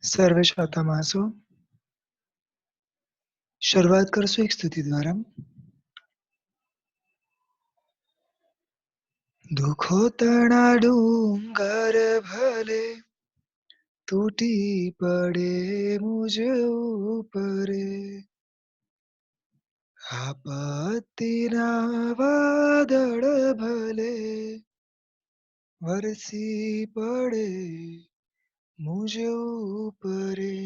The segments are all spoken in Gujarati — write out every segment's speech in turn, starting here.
સર્વે શ્રોતામાસો શરૂઆત કરશું એક સ્તુતિ દ્વારા. દુઃખો તણા ડુંગર ભલે તૂટી પડે મુજ ઉપરે, આપત્તિના વાદળ ભલે વરસી પડે મુજ ઉપરે,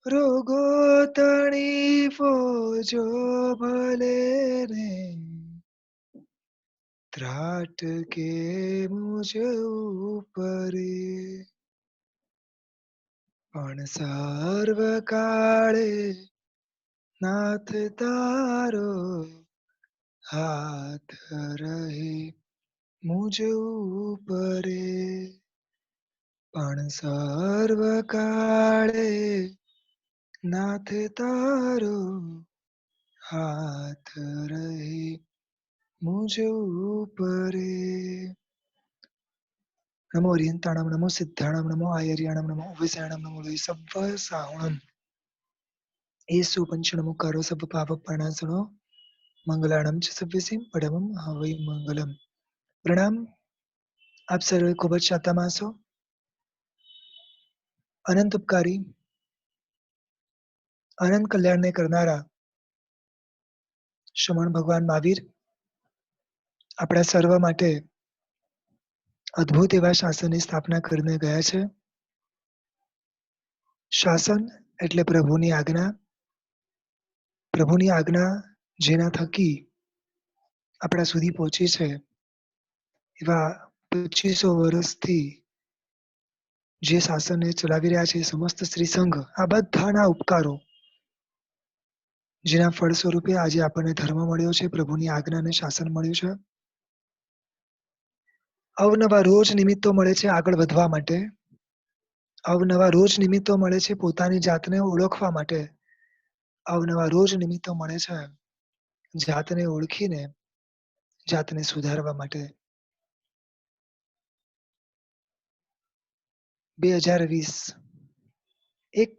રોગો તણી ફોજો ભલે ને ત્રાટકે મુજ ઉપરે, પણ સર્વકાળે નાથ તારો હાથ રહે મુજ ઉપરે, પણ સર્વકાળે નાથ તારો હાથ રહે મુજ ઉપરે. નમો ઓરિયંતાણમ, નમો સિદ્ધાણમ, નમો આયર્યાણમ, નમો ઉભયસાણમ, નમો લોહી સવ્વ સાહુણમ. येषु पंचनमुकारो सब पाप प्रणाशनो मंगलाणम च सव्यसिम परमम हवै मंगलम. प्रणाम. આપ સર્વે ખૂબ જ શાતામાં છો. અનંત ઉપકારી, અનંત કલ્યાણને કરનારા શ્રમણ ભગવાન મહાવીર આપણા સર્વ માટે અદ્ભુત એવા શાસનની સ્થાપના કરીને ગયા છે. શાસન એટલે પ્રભુની આજ્ઞા. પ્રભુની આજ્ઞા જેના થકી આપણા સુધી પહોંચી છે, એવા 2500 વર્ષથી જે શાસનને ચલાવી રહ્યા છે સમસ્ત શ્રી સંઘ, આ બધાના ઉપકારો જેના ફળ સ્વરૂપે આજે આપણને ધર્મ મળ્યો છે, પ્રભુની આજ્ઞા અને શાસન મળ્યું છે. અવનવા રોજ નિમિત્તો મળે છે આગળ વધવા માટે, અવનવા રોજ નિમિત્તો મળે છે પોતાની જાતને ઓળખવા માટે, અવનવા રોજ નિમિત્તો મળે છે જાતને ઓળખીને જાતને સુધારવા માટે. 2020 એક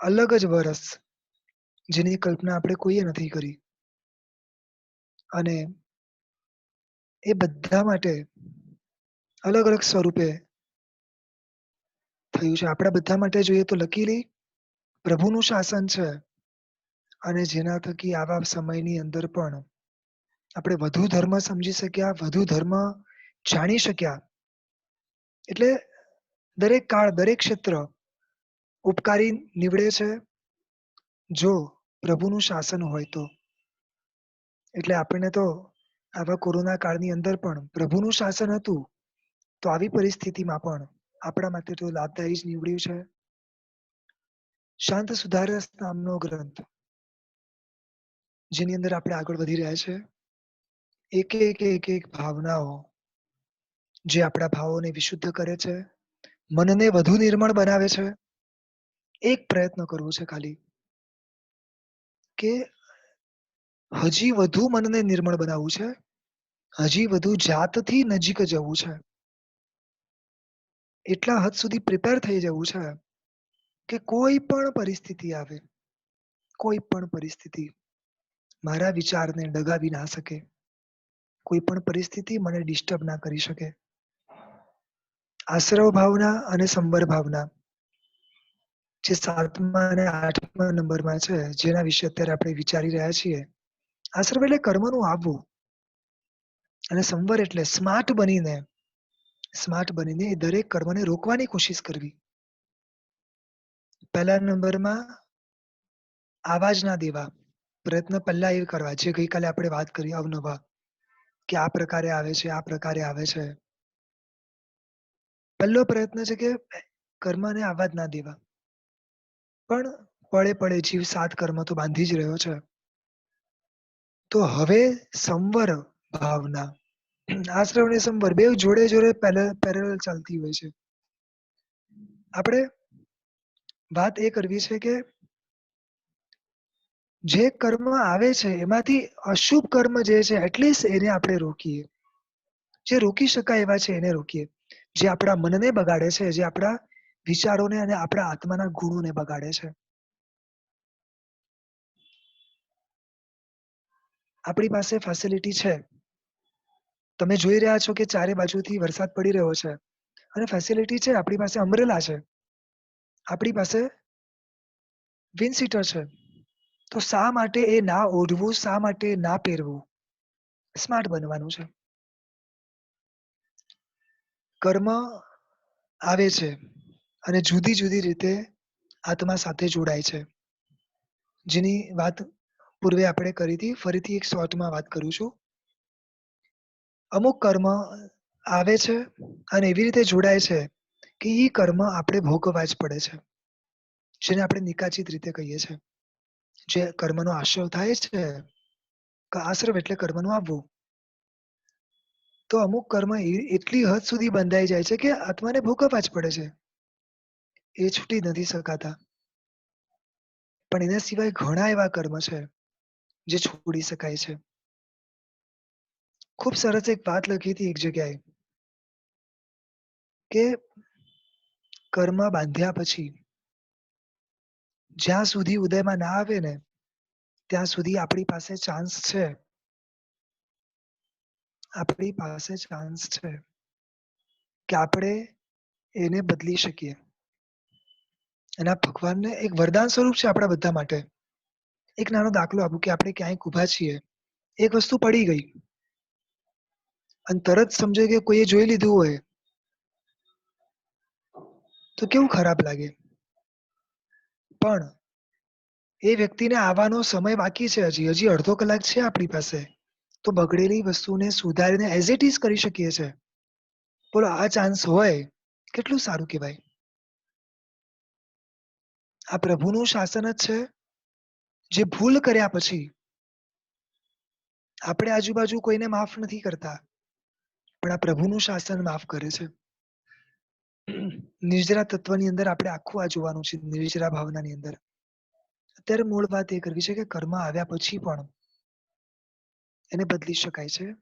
અલગ જ વર્ષ, જેની કલ્પના આપણે કોઈએ નથી કરી, અને એ બધા માટે અલગ અલગ સ્વરૂપે થયું છે. આપણા બધા માટે જોઈએ તો લકીલી પ્રભુનું શાસન છે, અને જેના થકી આવા સમયની અંદર પણ આપણે વધુ ધર્મ સમજી શક્યા, વધુ ધર્મ જાણી શક્યા. એટલે દરેક કાળ, દરેક ક્ષેત્ર ઉપકારી નીવડે છે જો પ્રભુનું શાસન હોય તો. એટલે આપણને તો આવા કોરોના કાળની અંદર પણ પ્રભુનું શાસન હતું, તો આવી પરિસ્થિતિમાં પણ આપણા માટે તો લાભદાયી જ નીવડ્યું છે. શાંત સુધારસ નામનો ગ્રંથ, જેની અંદર આપણે આગળ વધી રહ્યા છે. એક ભાવનાઓ જે આપણા ભાવોને વિશુદ્ધ કરે છે, મનને વધુ નિર્મળ બનાવે છે. એક પ્રયત્ન કરવો છે ખાલી, કે હજી વધુ મનને નિર્મળ બનાવવું છે, હજી વધુ જાતથી નજીક જવું છે, એટલા હદ સુધી પ્રિપેર થઈ જવું છે કે કોઈ પણ પરિસ્થિતિ આવે, કોઈ પણ પરિસ્થિતિ મારા વિચારને ડગાવી ના શકે, કોઈ પણ પરિસ્થિતિ મને ડિસ્ટર્બ ના કરી શકે. આશ્રવ ભાવના અને સંબર ભાવના જે 7મા અને 8મા નંબરમાં છે, જેના વિશે અત્યારે આપણે વિચારી રહ્યા છીએ. આશ્રવ એટલે કર્મનું આવવું, અને સંવર એટલે સ્માર્ટ બનીને એ દરેક કર્મને રોકવાની કોશિશ કરવી. પહેલા નંબરમાં આવાજ ના દેવા, પ્રયત્ન પહેલા એ કરવા જે ગઈકાલે આપણે વાત કરી અવનવા, કે આ પ્રકારે આવે છે, આ પ્રકારે આવે છે. પહેલો પ્રયત્ન છે કે કર્મને આવાજ ના દેવા. પણ પડે પડે જીવ 7 કર્મ તો બાંધી જ રહ્યો છે. તો હવે સંવર ભાવના, આશ્રવ અને સંવર બે જોડે જોડે પેરેલલ ચાલતી હોય છે. આપણે વાત એ કરવી છે કે જે કર્મ આવે છે એમાંથી અશુભ કર્મ જે છે એટલીસ્ટ એને આપણે રોકીએ. જે રોકી શકાય એવા છે એને રોકીએ. જે આપણા મનને બગાડે છે, જે આપણા વિચારોને અને આપણા આત્માના ગુણોને બગાડે છે. આપણી પાસે ફેસિલિટી છે. તમે જોઈ રહ્યા છો કે ચારે બાજુથી વરસાદ પડી રહ્યો છે અને ફેસિલિટી છે. આપણી પાસે અમ્બ્રેલા છે. આપણી પાસે વિન્ડશીટર છે. તો શા માટે એ ના ઓઢવું, શા માટે ના પહેરવું? સ્માર્ટ બનવાનું છે. કર્મ આવે છે અને જુદી-જુદી રીતે આત્મા સાથે જોડાય છે. જેની વાત પૂર્વે આપણે કરી હતી. ફરીથી એક શોર્ટમાં વાત કરું છું. અમુક કર્મ આવે છે અને એવી રીતે જોડાય છે કે ઈ કર્મ આપણે ભોગવવા જ પડે છે. જેને આપણે નિકાચિત રીતે કહીએ છીએ. જે કર્મનો આશ્રવ થાય છે, આશ્રવ એટલે કર્મનું આવવું. તો અમુક કર્મ એટલી હદ સુધી બંધાઈ જાય છે કે આત્માને ભોગવવા જ પડે છે. એ છૂટી નથી શકાતા. પણ એના સિવાય ઘણા એવા કર્મ છે જે છોડી શકાય છે. ખૂબ સરસ એક વાત લખી હતી એક જગ્યાએ કે કર્મ બાંધ્યા પછી જ્યાં સુધી ઉદયમાં ના આવે ને ત્યાં સુધી આપણી પાસે ચાન્સ છે. આપણી પાસે ચાન્સ છે કે આપણે એને બદલી શકીએ. અને આ ભગવાનને એક વરદાન સ્વરૂપ છે આપણા બધા માટે. એક નાનો દાખલો આપું કે આપણે ક્યાંક ઊભા છીએ. એક વસ્તુ પડી ગઈ અને તરત સમજો કે કોઈએ જોઈ લીધું હોય તો કેવું ખરાબ લાગે. પણ એ વ્યક્તિને આવવાનો સમય બાકી છે. હજી અડધો કલાક છે આપણી પાસે. તો બગડેલી વસ્તુને સુધારીને એઝ ઇટ ઇઝ કરી શકીએ છે. બોલો આ ચાન્સ હોય કેટલું સારું કહેવાય. આ પ્રભુનું શાસન જ છે જે ભૂલ કર્યા પછી આપણે આજુબાજુ કોઈને માફ નથી કરતા, પણ આ પ્રભુનું શાસન માફ કરે છે. નિર્જરા તત્વની અંદર આપણે આખું આ જોવાનું છે. નિર્જરા ભાવનાની અંદર અત્યારે મૂળ વાત એ કરવી છે કે કર્મ આવ્યા પછી પણ એને બદલી શકાય છે.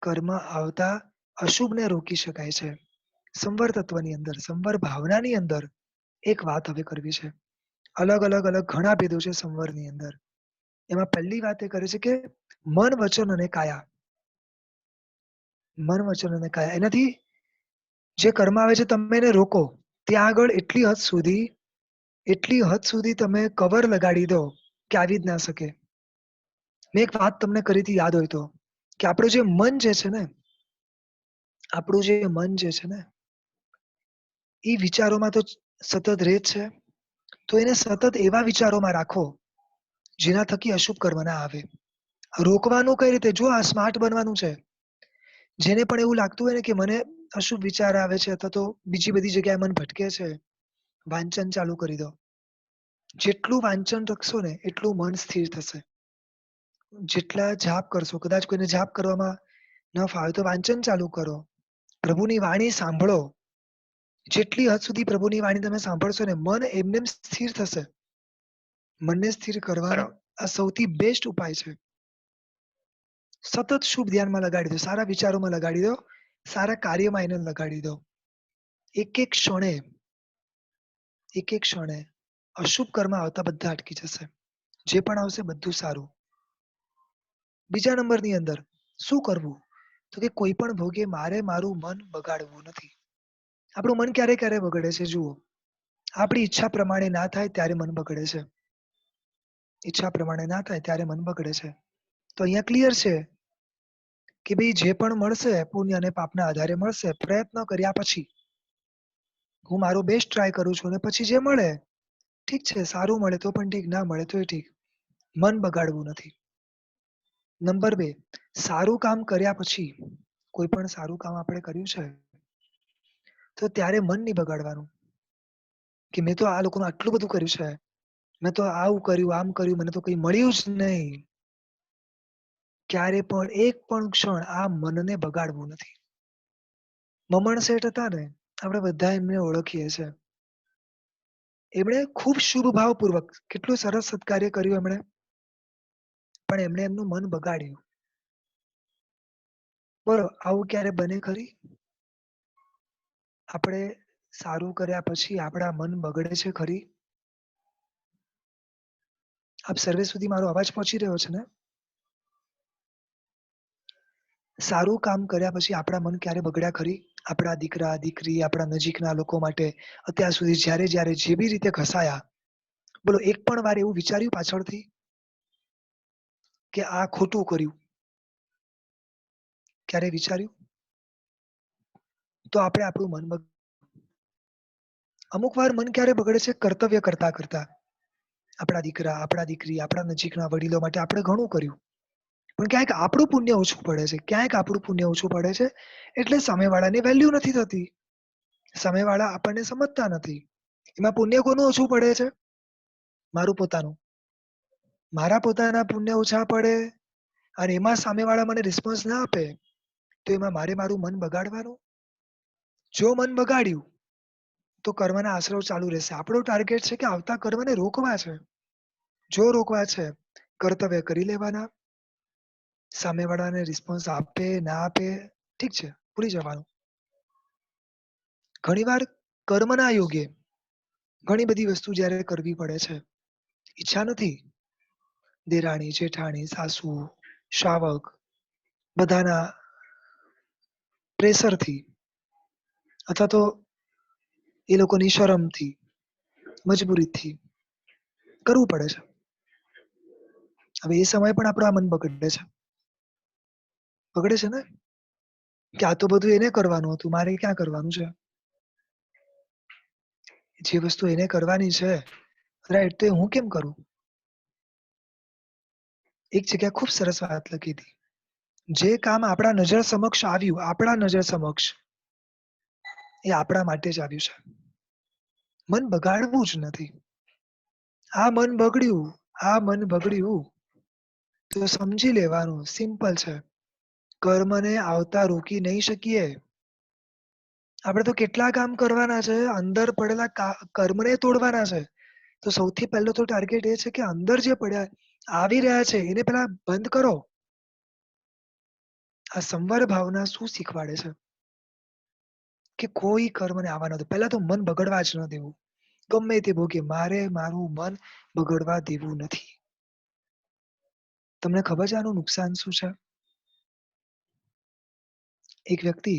કર્મ આવતા અશુભને રોકી શકાય છે. સંવર તત્વની અંદર, સંવર ભાવનાની અંદર એક વાત હવે કરવી છે. અલગ અલગ અલગ ઘણા ભેદો છે સંવરની અંદર. એમાં પહેલી વાત એ કરે છે કે મન, વચન અને કાયા. મન, વચન અને કાયા. એનાથી જે કર્મ આવે છે તમે એને રોકો. ત્યાં આગળ એટલી હદ સુધી તમે કવર લગાડી દો કે આવી જ ના શકે. મેં એક વાત તમને કરી હતી યાદ હોય તો કે આપણું જે મન જે છે ને આપણું જે મન જે છે ને એ વિચારોમાં તો સતત રહે જ છે. તો એને સતત એવા વિચારોમાં રાખો જેના થકી અશુભ કર્મ ના આવે. રોકવાનું કઈ રીતે? જો આ સ્માર્ટ બનવાનું છે. જેને પણ એવું લાગતું હોય ને કે મને અશુભ વિચાર આવે છે અથવા તો બીજી બધી જગ્યાએ મન ભટકે છે, વાંચન ચાલુ કરી દો. જેટલું વાંચન રાખશો ને એટલું મન સ્થિર થશે. જેટલા જાપ કરશો, કદાચ કોઈને જાપ કરવામાં ન ફાવે તો વાંચન ચાલુ કરો. પ્રભુની વાણી સાંભળો. જેટલી હદ સુધી પ્રભુની વાણી તમે સાંભળશો ને મન એમનેમ સ્થિર થશે. મનને સ્થિર કરવાનો આ સૌથી બેસ્ટ ઉપાય છે. સતત શુભ ધ્યાનમાં લગાડી દો, સારા વિચારોમાં લગાડી દો, સારા કાર્યમાં એને લગાડી દો. એક એક ક્ષણે અશુભ કર્મ આવતા બધા અટકી જશે. જે પણ આવશે બધું સારું. બીજા નંબરની અંદર શું કરવું? તો કે કોઈ પણ ભોગે મારે મારું મન બગાડવું નથી. આપણું મન ક્યારે ક્યારે બગડે છે જુઓ. આપણી ઈચ્છા પ્રમાણે ના થાય ત્યારે મન બગડે છે. ઈચ્છા પ્રમાણે ના થાય ત્યારે મન બગડે છે. તો અહીંયા ક્લિયર છે કે ભાઈ જે પણ મળશે પુણ્ય અને પાપના આધારે મળશે. પ્રયત્ન કર્યા પછી હું મારો બેસ્ટ ટ્રાય કરું છું અને પછી જે મળે ઠીક છે. સારું મળે તો પણ ઠીક, ના મળે તોય ઠીક. મન બગાડવું નથી. નંબર 2, સારું કામ કર્યા પછી કોઈ પણ સારું કામ આપણે કર્યું છે તો ત્યારે મન નહીં બગાડવાનું કે મેં તો આ લોકોનું આટલું બધું કર્યું છે, મેં તો આવું કર્યું, આમ કર્યું, મને તો કઈ મળ્યું જ નહીં. ક્યારે પણ એક પણ ક્ષણ આ મનને બગાડવું નથી. મમણ શેઠ હતા ને, આપણે બધા એમને ઓળખીએ છે. એમણે ખૂબ શુભ ભાવપૂર્વક કેટલું સરસ સત્કાર્ય કર્યું એમણે, પણ એમણે એમનું મન બગાડ્યું. બોલો આવું ક્યારે બને ખરી? આપણે સારું કર્યા પછી આપણા મન બગડે છે ખરી? આપ સર્વે સુધી મારો અવાજ પહોંચી રહ્યો છે ને? સારું કામ કર્યા પછી આપણા મન ક્યારે બગડ્યા ખરી? આપણા દીકરા, દીકરી, આપણા નજીકના લોકો માટે અત્યાર સુધી જ્યારે જે બી રીતે ઘસાયા, બોલો એક પણ વાર એવું વિચાર્યું પાછળથી કે આ ખોટું કર્યું? ક્યારે વિચાર્યું? તો આપણે આપણું મન અમુક વાર મન ક્યારે બગડે છે? કર્તવ્ય કરતા. આપણા દીકરા, આપણા દીકરી, આપણા નજીકના વડીલો માટે આપણે ઘણું કર્યું. પણ ક્યાંક આપણું પુણ્ય ઓછું પડે છે. ક્યાંક આપણું પુણ્ય ઓછું પડે છે. એટલે સામેવાળાની વેલ્યુ નથી થતી. સામેવાળા આપણને સમજતા નથી. એમાં પુણ્ય કોનું ઓછું પડે છે? મારું પોતાનું. મારા પોતાના પુણ્ય ઓછા પડે અને એમાં સામેવાળા મને રિસ્પોન્સ ના આપે, તો એમાં મારે મારું મન બગાડવાનું? જો મન બગાડ્યું, તો કર્મના આશરો ચાલુ રહેશે. આપણો ટાર્ગેટ છે કે આવતા કર્મને રોકવા છે. જો રોકવા છે, કર્તવ્ય કરી લેવાના. સામેવાળાને રિસ્પોન્સ આપે, ના આપે, ઠીક છે, ભૂલી જવાનું. ઘણીવાર કર્મના યોગે ઘણી બધી વસ્તુ જ્યારે કરવી પડે છે, ઈચ્છા નથી. દેરાણી, જેઠાણી, સાસુ, શાવક બધાના પ્રેશરથી અથવા તો એ લોકોની શરમથી, મજબૂરીથી કરવું પડે છે. હવે એ સમયે પણ આપણું આ મન બગડે છે. બગડે છે ને? કે આ તો બધું એને કરવાનું હતું, મારે ક્યાં કરવાનું છે? જે વસ્તુ એને કરવાની છે, રાઈટ, તો એ હું કેમ કરું? એક જગ્યાએ ખૂબ સરસ વાત લખી હતી. જે કામ આપણા નજર સમક્ષ આવ્યું, આપણા નજર સમક્ષ, એ આપણા માટે જ આવ્યું છે. મન બગાડવું જ નથી. આ મન બગડ્યું તો સમજી લેવાનું, સિમ્પલ છે. કર્મને આવતા રોકી નહીં શકીએ. આપણે તો કેટલા કામ કરવાના છે, અંદર પડેલા કર્મને તોડવાના છે. તો સૌથી પહેલો તો ટાર્ગેટ એ છે કે અંદર જે પડ્યા આવી રહ્યા છે, એને પેલા બંધ કરો. આ સંવર ભાવના શું શીખવાડે છે? કે કોઈ કર્મને આવવા ન દો. પહેલા તો મન બગડવા જ ન દેવું. ગમે તે ભોગે મારે મારું મન બગડવા દેવું નથી. તમને ખબર છે આનું નુકસાન શું છે? એક વ્યક્તિ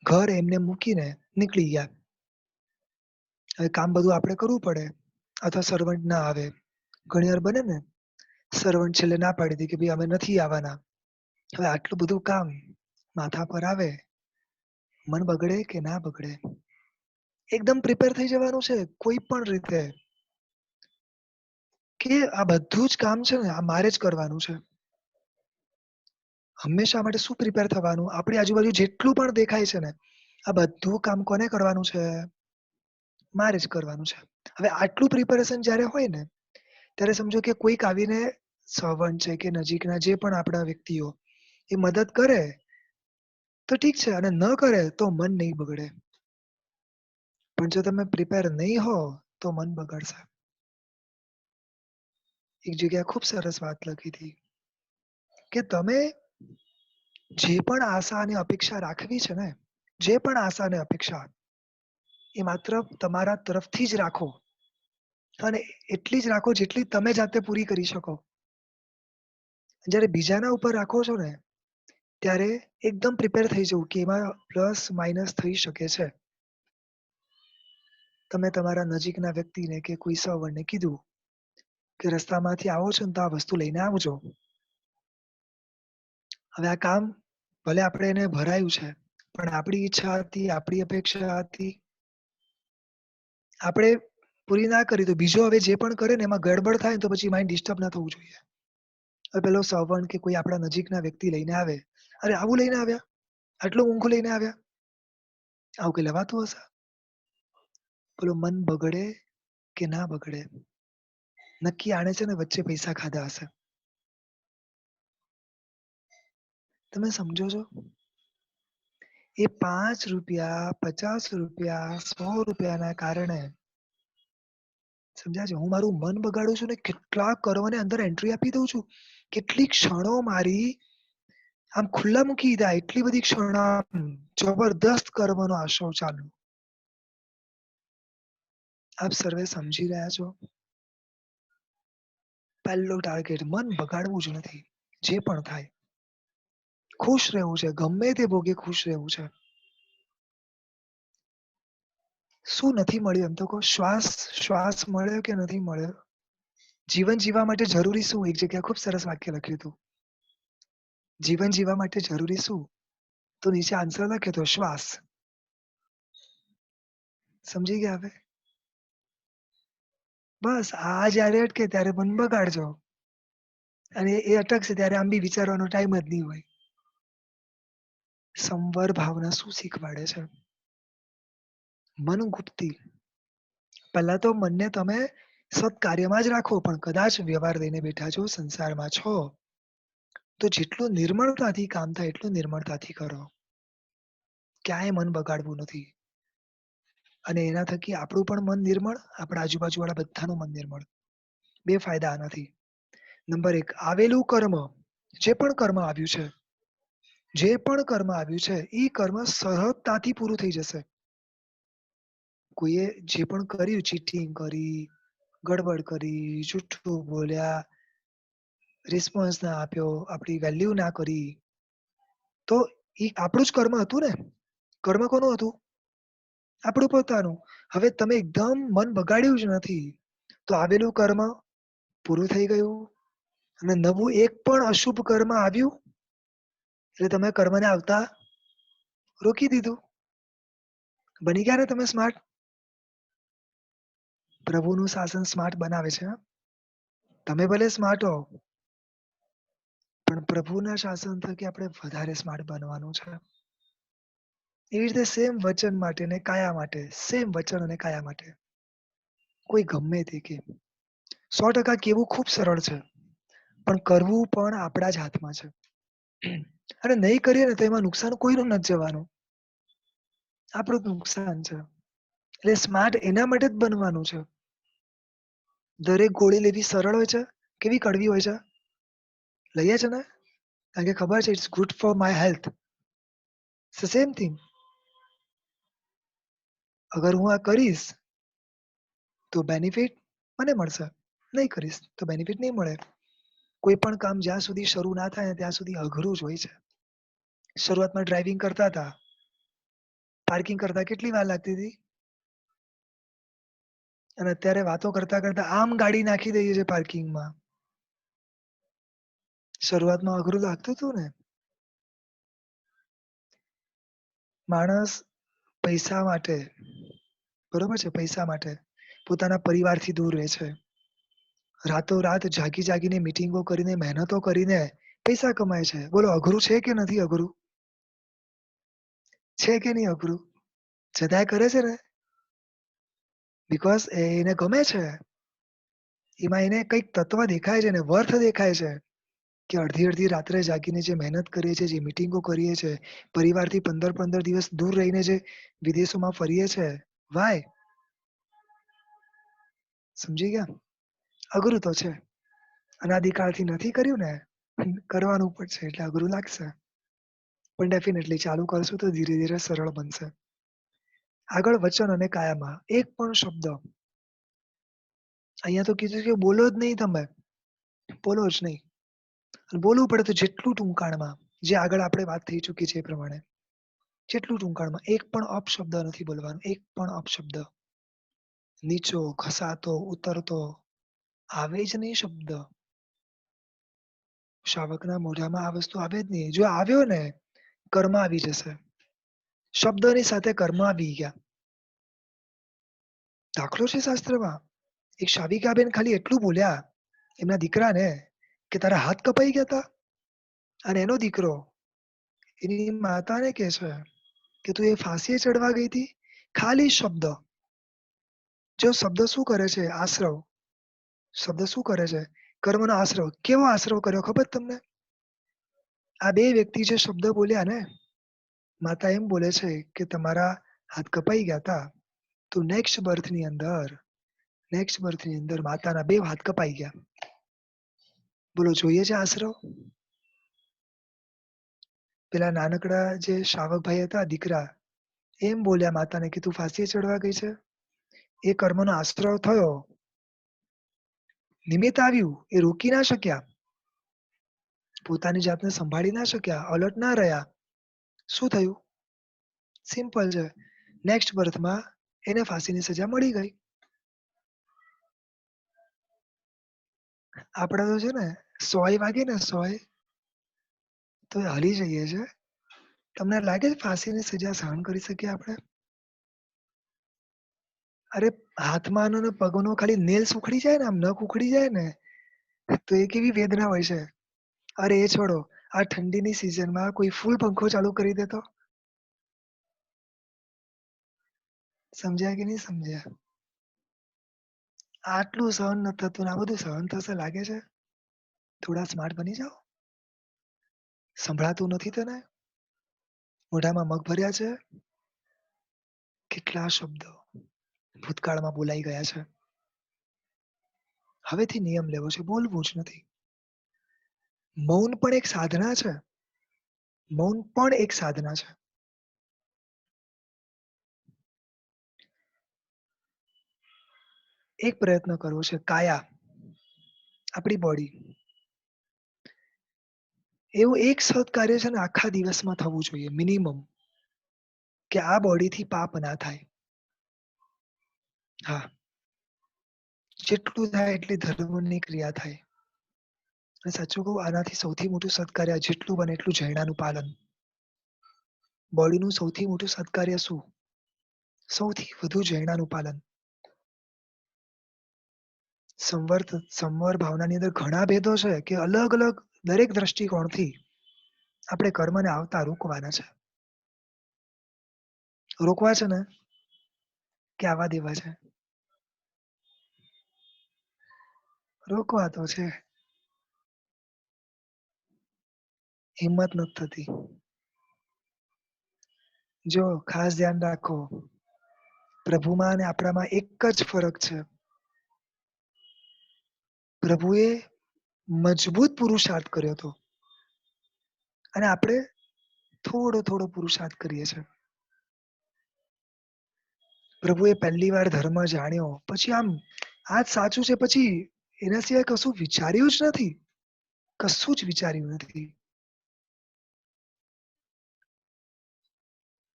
ઘર એમને મૂકીને નીકળી ગયા. હવે કામ બધું આપણે કરવું પડે અથવા સર્વન્ટ ના આવે. ઘણીવાર બને ને, સર્વન્ટ છેલ્લે ના પાડી દે કે ભાઈ અમે નથી આવવાના. હવે આટલું બધું કામ માથા પર આવે, મન બગડે કે ના બગડે? એકદમ પ્રિપેર થઈ જવાનું છે કોઈ પણ રીતે કે આ બધું જ કામ છે ને આ મારે જ કરવાનું છે. હંમેશા માટે શું પ્રિપેર થવાનું? આપણી આજુબાજુ જેટલું પણ દેખાય છે ને, આ બધું કામ કોને કરવાનું છે? મારે જ કરવાનું છે. હવે આટલું પ્રિપેરેશન જ્યારે હોય ને, ત્યારે સમજો કે કોઈક આવીને સર્વન્ટ છે કે નજીકના જે પણ આપણા વ્યક્તિઓ એ મદદ કરે તો ઠીક છે અને ન કરે તો મન નહીં બગડે. પણ જો તમે પ્રિપેર નહીં હો તો મન બગડશે. એક જગ્યાએ ખૂબ સરસ વાત લખી હતી કે તમે જે પણ આશા અને અપેક્ષા રાખવી છે ને, જે પણ આશા અને અપેક્ષા એ માત્ર તમારા તરફથી જ રાખો અને એટલી જ રાખો જેટલી તમે જાતે પૂરી કરી શકો. જ્યારે બીજાના ઉપર રાખો છો ને, ત્યારે એકદમ પ્રિપેર થઈ જવું કે એમાં પ્લસ માઇનસ થઈ શકે છે. તમે તમારા નજીકના વ્યક્તિને કે કોઈ સવર્ણને કીધું કે રસ્તામાંથી આવો છો ને તો આ વસ્તુ લઈને આવજો. હવે આ કામ ભલે આપણે એને ભરાયું છે, પણ આપણી ઈચ્છા હતી, આપણી અપેક્ષા હતી. આપણે પૂરી ના કરી તો બીજો હવે જે પણ કરે ને એમાં ગડબડ થાય ને તો પછી માઇન્ડ ડિસ્ટર્બ ના થવું જોઈએ. હવે પેલો સવર્ણ કે કોઈ આપણા નજીકના વ્યક્તિ લઈને આવે, અરે આવું લઈને આવ્યા, આટલું ઊંઘું લઈને આવ્યા, આવું કઈ લેવાતું હશે? પેલું મન બગડે કે ના બગડે? નક્કી આણે છે ને વચ્ચે પૈસા ખાધા હશે. તમે સમજો છો? એ ₹5, ₹50, ₹100 કારણે સમજ્યા છે? હું મારું મન બગાડું છું ને કેટલા કર્મને અંદર એન્ટ્રી આપી દઉં છું. કેટલી ક્ષણો મારી આમ ખુલ્લા મૂકી દીધા. એટલી બધી ક્ષણ આમ જબરદસ્ત કર્મનો આશરો ચાલુ. આપ સર્વે સમજી રહ્યા છો? પહેલું ટાર્ગેટ મન બગાડવું જ નથી. જે પણ થાય ખુશ રહેવું છે. ગમે તે ભોગે ખુશ રહેવું છે. શું નથી મળ્યું એમ તો કહો? શ્વાસ મળ્યો કે નથી મળ્યો? જીવન જીવવા માટે જરૂરી શું? એક જગ્યાએ ખૂબ સરસ વાક્ય લખ્યું હતું. જીવન જીવવા માટે જરૂરી શું? તો નીચે આન્સર લખ્યો હતો શ્વાસ. સમજી ગયા હવે? બસ આ જ્યારે અટકે ત્યારે મન બગાડજો. અને એ અટકશે ત્યારે આમ બી વિચારવાનો ટાઈમ જ નહીં હોય. સંવર ભાવના શું શીખવાડે છે? મનગુપ્તી. પહેલા તો મનને તમે સત્કાર્યમાં જ રાખો, પણ કદાચ વ્યવહાર લઈને બેઠા છો, સંસારમાં છો, તો જેટલું નિર્મળતાથી કામ થાય એટલું નિર્મળતાથી કરો. ક્યાંય મન બગાડવું નથી. અને એના થકી આપણું પણ મન નિર્મળ, આપણા આજુબાજુવાળા બધાનું મન નિર્મળ. 2 ફાયદા આનાથી. નંબર 1, આવેલું કર્મ, જે પણ કર્મ આવ્યું છે, જે પણ કર્મ આવ્યું છે, ઈ કર્મ સહજતાથી પૂરું થઈ જશે. કોઈએ જે પણ કર્યું, ચીટિંગ કરી, ગડબડ કરી, જુઠ્ઠું બોલ્યા, રિસ્પોન્સ ના આપ્યો, આપણી વેલ્યુ ના કરી, તો ઈ આપણું જ કર્મ હતું ને. કર્મ કોનું હતું? આપણું પોતાનું. હવે તમે એકદમ મન બગાડ્યું જ નથી, તો આવેલું કર્મ પૂરું થઈ ગયું અને નવું એક પણ અશુભ કર્મ આવ્યું એટલે તમે કર્મને આવતા રોકી દીધું. બની ગયા ને તમે સ્માર્ટ? પ્રભુનું શાસન સ્માર્ટ બનાવે છે. તમે ભલે સ્માર્ટ હો, પણ પ્રભુના શાસન થકી આપણે વધારે સ્માર્ટ બનવાનું છે. એવી રીતે સેમ વચન માટે ને કાયા માટે, સેમ વચન અને કાયા માટે. કોઈ ગમે તે કે 100% કેવું ખૂબ સરળ છે, પણ કરવું પણ આપણા જ હાથમાં છે. અને નહીં કરીએ ને તો એમાં નુકસાન કોઈનું નથી જવાનું. આપણું જ નુકસાન છે. એટલે સ્માર્ટ એના માટે જ બનવાનું છે. દરેક ગોળી લેવી સરળ હોય છે, કેવી કડવી હોય છે? લઈએ છે ને? કારણ કે ખબર છે it's good for my health. It's the same thing. અગર હું આ કરીશ તો બેનિફિટ મને મળશે. નહીં કરીશ તો બેનિફિટ નહીં મળે. કોઈ પણ કામ જ્યાં સુધી શરૂ ના થાય ને ત્યાં સુધી અઘરું જ હોય છે. શરૂઆતમાં ડ્રાઇવિંગ કરતા હતા. પાર્કિંગ કરતા કેટલી વાર લાગતી હતી? અને અત્યારે વાતો કરતા આમ ગાડી નાખી દઈએ છીએ પાર્કિંગમાં. શરૂઆતમાં અઘરું લાગતું હતું ને. માણસ પૈસા માટે, બરોબર છે, પૈસા માટે પોતાના પરિવારથી દૂર રહે છે. રાતોરાત જાગીને મીટિંગો કરીને, મહેનતો કરીને પૈસા કમાય છે. બોલો અઘરું છે કે નથી અઘરું? છે કે નહીં અઘરું? છતાંય કરે છે ને. બિકોઝ એને ગમે છે. એમાં એને કંઈક તત્વ દેખાય છે ને, વર્થ દેખાય છે. કે અડધી રાત્રે જાગીને જે મહેનત કરીએ છીએ, જે મીટિંગો કરીએ છીએ, પરિવારથી 15 દિવસ દૂર રહીને જે વિદેશોમાં ફરીએ છે. વાય? સમજી ગયા? અઘરું તો છે. અનાદિકાળથી નથી કર્યું ને, કરવાનું પણ છે એટલે અઘરું લાગશે. પણ ડેફિનેટલી ચાલુ કરશું તો ધીરે સરળ બનશે. આગળ વચન અને કાયામાં એક પણ શબ્દ અહીંયા તો કીધું કે બોલો જ નહીં તમે. બોલો જ નહીં. અને બોલવું પડે તો જેટલું ટૂંકાણમાં, જે આગળ આપણે વાત થઈ ચૂકી છે એ પ્રમાણે. જેટલું ટૂંકાણમાં એક પણ અપશબ્દ નથી બોલવાનો. એક પણ અપશબ્દ. નીચો, ઘસાતો, ઉતરતો આવે જ નહીં શબ્દ. શાવકના મોઢામાં આ વસ્તુ આવે જ નહીં. જો આવ્યો ને, કર્મ આવી જશે. શબ્દની સાથે કર્મ આવી ગયા. દાખલો છે શાસ્ત્રમાં. એક શાવિકાબેન ખાલી એટલું બોલ્યા એમના દીકરાને કે તારા હાથ કપાઈ ગયા તા? અને એનો દીકરો એની માતાને કહે છે કે તું એ ફાંસીએ ચડવા ગઈ હતી? ખાલી શબ્દ. જો શબ્દ શું કરે છે? આશ્રવ. શબ્દ શું કરે છે? કર્મનો આશ્રવ. કેવો આશ્રવ કર્યો ખબર તમને? આ 2 વ્યક્તિ જે શબ્દ બોલ્યા ને, માતા એમ બોલે છે કે તમારા હાથ કપાઈ ગયા તા? તો નેક્સ્ટ બર્થની અંદર માતાના 2 હાથ કપાઈ ગયા. બોલો જોઈએ છે આશ્રવ? પેલા નાનકડા જે શ્રાવકભાઈ હતા દીકરા, એમ બોલ્યા માતાને કે તું ફાંસીએ ચડવા ગઈ છે? એ કર્મનો આશ્રવ થયો. નિમિત્ત આવ્યું, એ રોકી ના શક્યા. પોતાની જાતને સંભાળી ના શક્યા, અલર્ટ ના રહ્યા. શું થયું? સિમ્પલ છે. નેક્સ્ટ બર્થમાં એને ફાંસીની સજા મળી ગઈ. આપણે તો છે ને 100 વાગે ને 100 તો હલી જઈએ છે. તમને લાગે છે ફાંસીની સજા સહન કરી શકીએ આપણે? અરે હાથમાંનો ને પગનો ખાલી નેલ્સ ઉખડી જાય ને, આમ નખ ઉખડી જાય ને, તો એ કેવી વેદના હોય છે. અરે એ છોડો, આ ઠંડીની સિઝનમાં કોઈ ફૂલ પંખો ચાલુ કરી દે તો? સમજ્યા કે નહીં સમજ્યા? આટલું સહન નથી થતું ને આ બધું સહન થશે લાગે છે? થોડા સ્માર્ટ બની જાઓ. સંભળાતું નથી તને? મોઢામાં મગ ભર્યા છે? કેટલા શબ્દો ભૂતકાળમાં બોલાઈ ગયા છે. હવેથી નિયમ લેવો છે, બોલવું જ નથી. મૌન પણ એક સાધના છે. મૌન પણ એક સાધના છે. એક પ્રયત્ન કરવો છે, કાયા, આપણી બોડી. એવું એક સત્કાર્ય છે ને આખા દિવસમાં થવું જોઈએ મિનિમમ, કે આ બોડીથી પાપ ના થાય. હા, જેટલું થાય એટલી ધર્મની ક્રિયા થાય. અને સાચું કહું, આનાથી સૌથી મોટું સત્કાર્ય જેટલું બને એટલું જૈનાનું પાલન. બોડીનું સૌથી મોટું સત્કાર્ય શું? સૌથી વધુ જૈનાનું પાલન. સંવર ભાવનાની અંદર ઘણા ભેદો છે કે અલગ-અલગ દરેક દ્રષ્ટિકોણથી આપણે કર્મને આવતા રોકવાના છે. રોકવા છે ને કે આવવા દેવા છે? રોકવા તો છે. હિંમત નથી થતી. જો ખાસ ધ્યાન રાખો, પ્રભુમાં અને આપણામાં એક જ ફરક છે. પ્રભુએ મજબૂત પુરુષાર્થ કર્યો હતો અને આપણે થોડો પુરુષાર્થ કરીએ છીએ. પ્રભુએ પહેલી વાર ધર્મ જાણ્યો, પછી આમ આ જ સાચું છે, પછી એના સિવાય કશું વિચાર્યું જ નથી. કશું જ વિચાર્યું નથી.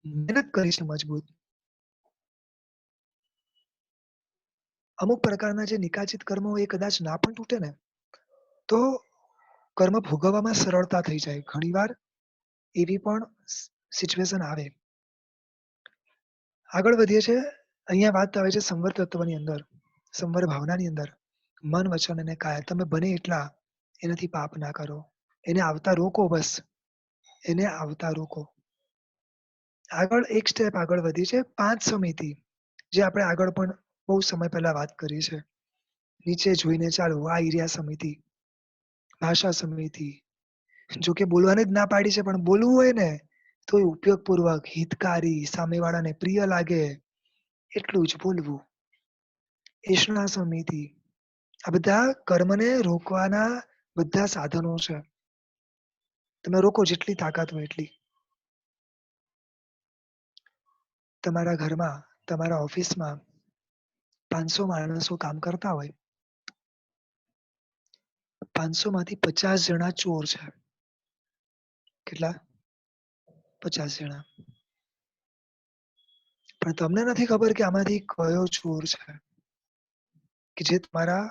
મહેનત કરી છે મજબૂત. અમુક પ્રકારના જે નિકાચિત કર્મો એ કદાચ ના પણ તૂટે ને, તો કર્મ ભોગવવામાં સરળતા થઈ જાય. ઘણીવાર એવી પણ સિચ્યુએશન આવે. આગળ વધીએ છીએ. અહીંયા વાત આવે છે સંવર તત્વની અંદર, સંવર ભાવનાની અંદર. મન, વચન અને કાયા, તમે બને એટલા એનાથી પાપ ના કરો. એને આવતા રોકો બસ. એને આવતા રોકો. આગળ એક સ્ટેપ આગળ વધી છે 5 સમિતિ, જે આપણે આગળ પણ બહુ સમય પહેલા વાત કરી છે. નીચે જોઈને ચાલવું, આ ઈર્યા સમિતિ, ભાષા સમિતિ. જો કે બોલવાની જ ના પાડી છે, પણ બોલવું હોય ને તોય ઉપયોગપૂર્વક, હિતકારી, સામેવાળાને પ્રિય લાગે એટલું જ બોલવું. એષણા સમિતિ. આ બધા કર્મને રોકવાના બધા સાધનો છે. તમે રોકો જેટલી તાકાત હોય એટલી. તમારા ઘરમાં, તમારા ઓફિસમાં 500 માણસો કામ કરતા હોય. 500 માંથી 50 જણા ચોર છે. કેટલા? 50 જણા. પણ તમને નથી ખબર કે આમાંથી કયો ચોર છે, કે જે તમારા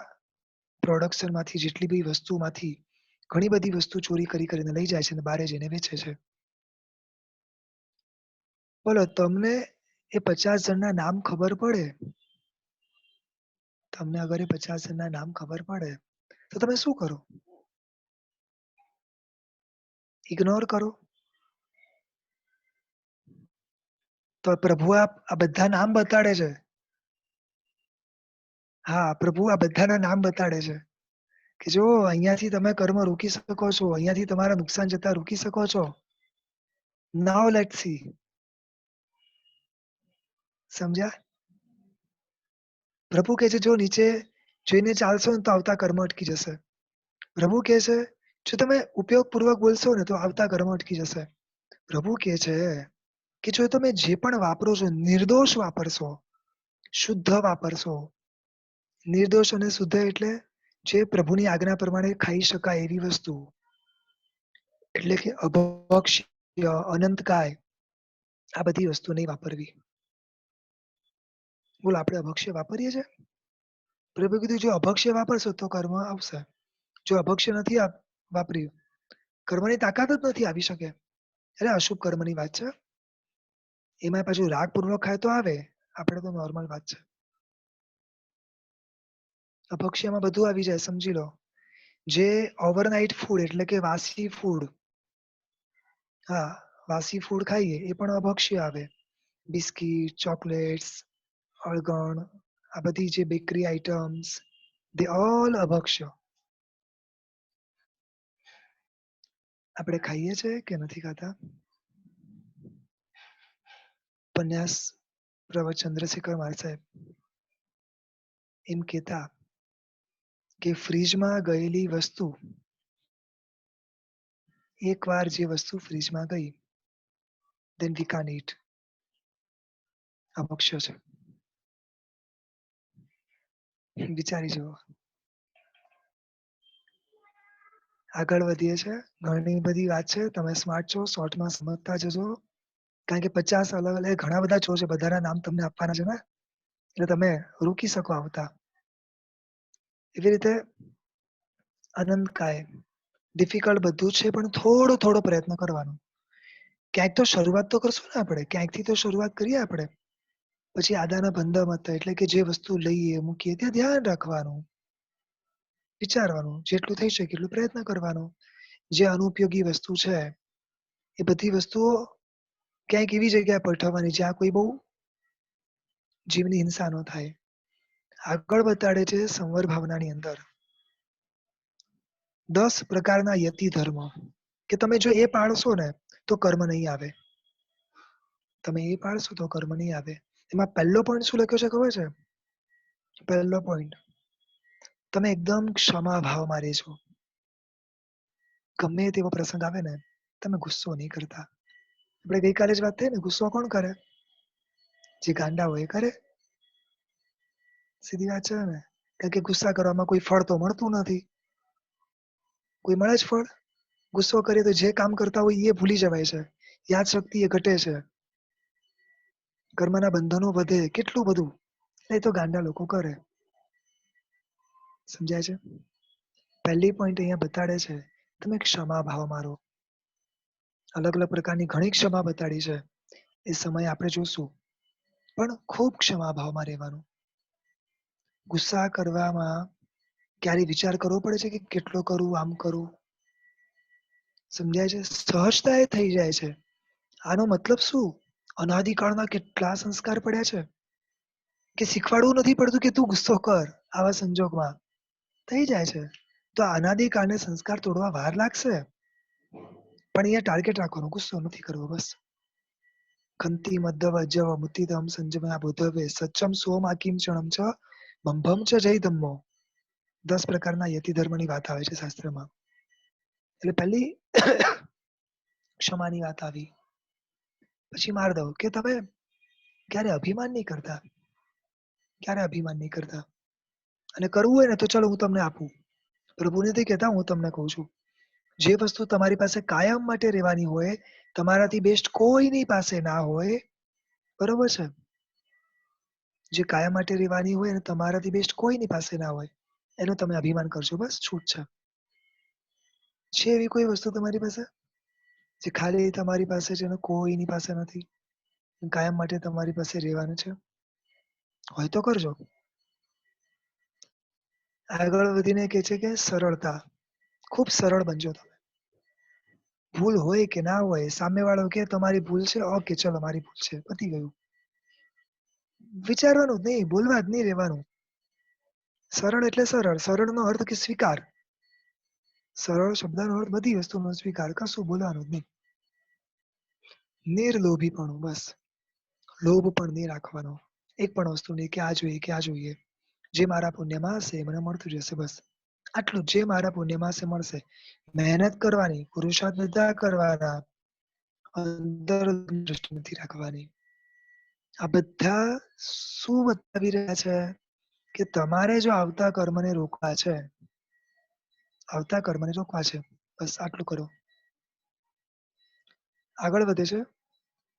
પ્રોડક્શનમાંથી જેટલી બી વસ્તુમાંથી ઘણી બધી વસ્તુ ચોરી કરીને લઈ જાય છે અને બારે જઈને વેચે છે. બોલો તમને એ 50 જણના નામ ખબર પડે, તમને અગર એ 50 જણના નામ ખબર પડે, તો તમે શું કરો? ઇગ્નોર કરો? તો પ્રભુ આ બધા નામ બતાડે છે. હા, પ્રભુ આ બધાના નામ બતાડે છે કે જો અહીંયાથી તમે કર્મ રોકી શકો છો, અહીંયાથી તમારા નુકસાન જતા રોકી શકો છો. નાઉ લેટ્સ સી. સમજ્યા? પ્રભુ કહે છે જો નીચે જોઈને ચાલશો ને તો આવતા કર્મ અટકી જશે. પ્રભુ કહે છે જો તમે ઉપયોગપૂર્વક બોલશો ને તો આવતા કર્મ અટકી જશે. પ્રભુ કહે છે કે જો તમે જે પણ વાપરો છો નિર્દોષ વાપરશો, શુદ્ધ વાપરશો. નિર્દોષ અને શુદ્ધ એટલે જે પ્રભુની આજ્ઞા પ્રમાણે ખાઈ શકાય એવી વસ્તુ. એટલે કે અભક્ષ્ય, અનંતકાય આ બધી વસ્તુ નહીં વાપરવી. બોલો આપણે અભક્ષ્ય વાપરીએ છીએ? પ્રભુ કીધું જો અભક્ષ્ય વાપરશો તો કર્મ આવશે. જો અભક્ષ્ય નથી વાપર્યું, કર્મની તાકાત જ નથી આવી શકે. એટલે અશુભ કર્મની વાત છે. એમાં પાછું રાગપૂર્વક ખાય તો આવે, આપણે તો નોર્મલ વાત છે. અભક્ષ્યમાં બધું આવી જાય સમજી લો. જે ઓવરનાઈટ ફૂડ એટલે કે વાસી ફૂડ, હા વાસી ફૂડ ખાઈએ એ પણ અભક્ષ્ય આવે. બિસ્કીટ, ચોકલેટ્સ, અળગણ, આ બધી જે બેકરી આઈટમ્સ, they all અભક્ષ્ય. આપણે ખાઈએ છીએ કે નથી ખાતા? ઉપન્યાસ પ્રવચન ચંદ્રશેખર માર સાહેબ એમ કહેતા કે ફ્રીજમાં ગયેલી વસ્તુ, એકવાર જે વસ્તુ ફ્રીજમાં ગઈ, then we can't eat. અભક્ષ્ય છે. વિચારી જુઓ. આગળ વધીએ છે. ઘણી બધી વાત છે. તમે સ્માર્ટ છો, શોર્ટમાં સમજતા જજો. કારણ કે 50 અલગ અલગ ઘણા બધા છો છે. બધાના નામ તમને આપવાના છે ને. એટલે તમે રોકી શકો આવતા. એવી રીતે અનંતકાય ડિફિકલ્ટ બધું છે પણ થોડો પ્રયત્ન કરવાનો. ક્યાંક તો શરૂઆત તો કરશું ને આપણે. ક્યાંકથી તો શરૂઆત કરીએ આપણે. પછી આદાના બંધા મત એટલે કે જે વસ્તુ લઈએ મૂકીએ ત્યાં ધ્યાન રાખવાનું. વિચારવાનું. જેટલું થઈ શકે એટલું પ્રયત્ન કરવાનો. જે અનુપયોગી વસ્તુ છે એ બધી વસ્તુઓ ક્યાંક એવી જગ્યાએ પઠાવવાની જ્યાં કોઈ બહુ જીવની હિંસા ન થાય. આગળ બતાડે છે સંવર ભાવનાની અંદર 10 પ્રકારના યતિ ધર્મ કે તમે જો એ પાળશો ને તો કર્મ નહીં આવે. તમે એ પાળશો તો કર્મ નહીં આવે. એમાં પહેલો પોઈન્ટ શું લખ્યો છે ખબર છે? પહેલો પોઈન્ટ, તમે એકદમ ક્ષમા ભાવમાં રહેજો. ગમે તેવો પ્રસંગ આવે ને તમે ગુસ્સો નહીં કરતા. આપણે ગઈકાલે જ વાત થઈ ને, ગુસ્સો કોણ કરે? જે ગાંડા હોય એ કરે. સીધી વાત છે ને. કારણ કે ગુસ્સા કરવામાં કોઈ ફળ તો મળતું નથી. કોઈ મળે જ ફળ? ગુસ્સો કરીએ તો જે કામ કરતા હોય એ ભૂલી જવાય છે. યાદશક્તિ એ ઘટે છે. કર્મના બંધનો વધે, કેટલું બધું. એ તો ગાંડા લોકો કરે. સમજાય છે? પહેલી પોઈન્ટ અહીંયા બતાડે છે તમે ક્ષમા ભાવ મારો. અલગ અલગ પ્રકારની ઘણી ક્ષમા બતાડી છે. એ સમય આપણે જોશું. પણ ખૂબ ક્ષમા ભાવમાં રહેવાનું. ગુસ્સા કરવામાં ક્યારે વિચાર કરવો પડે છે કે કેટલો કરું, આમ કરું. સમજાય છે? સહજતા એ થઈ જાય છે. આનો મતલબ શું? અનાદિકાળના કેટલા સંસ્કાર પડ્યા છે કે શીખવાડવું નથી પડતું કે તું ગુસ્સો કર. આવા સંજોગમાં થઈ જાય છે. તો અનાદિકાળને સંસ્કાર તોડવા વાર લાગશે. પણ અહીંયા ટાર્ગેટ રાખવાનો, ગુસ્સો નથી કરવો બસ. ખંતી મદ્દવ અજ્જવ મુત્તિદમ સંજમયા બોધવે સચ્ચમ સોમ આકીમ ચણમ ચ બંભમ ચ જય ધમ્મો. 10 પ્રકારના યતિ ધર્મની વાત આવે છે શાસ્ત્રમાં. એટલે પહેલી ક્ષમાની વાત આવી. પછી માર્દવ કે તમે ક્યારે અભિમાન નહીં કરતા. ક્યારે અભિમાન નહીં કરતા. અને કરવું હોય ને તો ચલો હું તમને આપું. પ્રભુ નથી કહેતા, હું તમને કહું છું. જે વસ્તુ તમારી પાસે કાયમ માટે રહેવાની હોય, તમારાથી બેસ્ટ કોઈની પાસે ના હોય, બરોબર છે? જે કાયમ માટે રહેવાની હોય અને તમારાથી બેસ્ટ કોઈની પાસે ના હોય, એનું તમે અભિમાન કરશો. બસ છૂટ છે. છે એવી કોઈ વસ્તુ તમારી પાસે જે ખાલી તમારી પાસે છે અને કોઈની પાસે નથી, કાયમ માટે તમારી પાસે રહેવાનું છે? હોય તો કરજો. આગળ વધીને કહે છે કે સરળતા. ખૂબ સરળ બનજો તમે. ભૂલ હોય કે ના હોય, સામેવાળો કે તમારી ભૂલ છે, ઓકે ચલો મારી ભૂલ છે, પતી ગયું. વિચારવાનું જ નહીં, બોલવા જ નહીં રહેવાનું. સરળ એટલે સરળ. સરળનો અર્થ કે સ્વીકાર. સરળ શબ્દનો અર્થ બધી વસ્તુનો સ્વીકાર. કશું બોલવાનું જ નહીં. નિર્લોભીપણું, બસ. લોભ પણ નહીં રાખવાનો. એક પણ વસ્તુ નહીં કે આ જોઈએ કે આ જોઈએ. જે મારા પુણ્યમાં હશે મને મળતું જશે બસ. આટલું જે મારા પુણ્યમાં હશે મળશે. મહેનત કરવાની, પુરુષાર્થ બધા કરવાના. અંદર દ્રષ્ટિ નથી રાખવાની. આ બધા શું બતાવી રહ્યા છે કે તમારે જો આવતા કર્મને રોકવા છે, આવતા કર્મને રોકવા છે. બસ આટલું કરો. આગળ વધે છે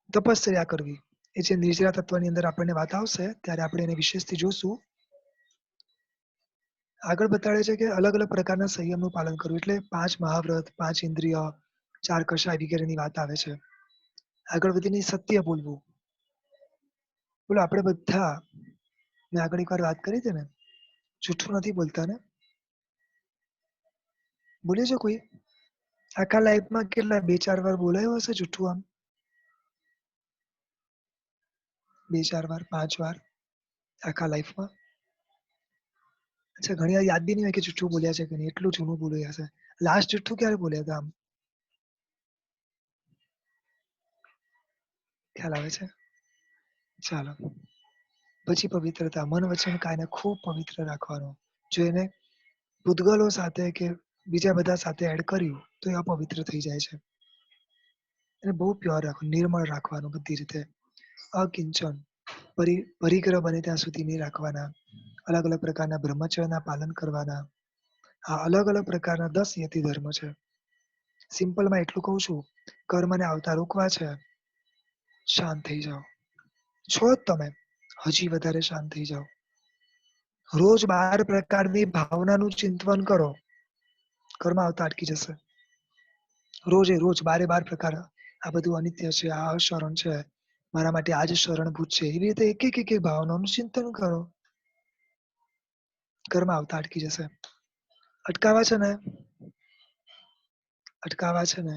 તપશ્ચર્યા કરવી. એ જે નિર્જરા તત્વની અંદર આપણને વાત આવશે ત્યારે આપણે એને વિશેષથી જોશું. આગળ બતાડે છે કે અલગ-અલગ પ્રકારના સંયમનું પાલન કરવું. એટલે 5 મહાવ્રત, 5 ઇન્દ્રિય, 4 કષાય વગેરેની વાત આવે છે. આગળ વધીને સત્ય બોલવું. બોલો આપણે બધા મેં આગળ એકવાર વાત કરી હતી ને, જૂઠું નથી બોલતા ને? બોલ્યો છે કોઈ? આખા લાઈફમાં કેટલા 2-4 વાર બોલાયું હશે જૂઠું આમ? 2-4 વાર, 5 વાર આખા લાઈફમાં? અચ્છા ઘણી વાર યાદ બી નહીં હોય કે જૂઠું બોલ્યા છે કે નહીં, એટલું જૂનું બોલ્યું હશે. લાસ્ટ જૂઠું ક્યારે બોલ્યા હતા આમ? ખ્યાલ આવે છે? ચાલો. પછી પવિત્રતા, મન, વચન, કાયને ખૂબ પવિત્ર રાખવાનું. જો એને પૂતગલો સાથે કે બીજા બધા સાથે એડ કર્યું તો એ અપવિત્ર થઈ જાય છે. એને બહુ પ્યોર રાખવું, નિર્મળ રાખવાનું બધી રીતે. અકિંચન, પરિગ્રહ બને ત્યાં સુધી નહીં રાખવાના. અલગ-અલગ પ્રકારના બ્રહ્મચર્યના પાલન કરવાના. આ અલગ-અલગ પ્રકારના 10 યતિ ધર્મ છે. સિમ્પલમાં એટલું કહું છું, કર્મને આવતા રોકવા છે. શાંત થઈ જાઓ. છો જ તમે, હજી વધારે શાંત થઈ જાઓ. રોજ 12 પ્રકારની ભાવનાનું ચિંતન કરો. કર્મ આવતા અટકી જશે. રોજે રોજ 12 પ્રકાર. આ બધું અનિત્ય છે, આ અશરણ છે, મારા માટે આ જ શરણભૂત છે. એવી રીતે એક ભાવનાનું ચિંતન કરો. કર્મ આવતા અટકી જશે. અટકાવા છે ને? અટકાવા છે ને?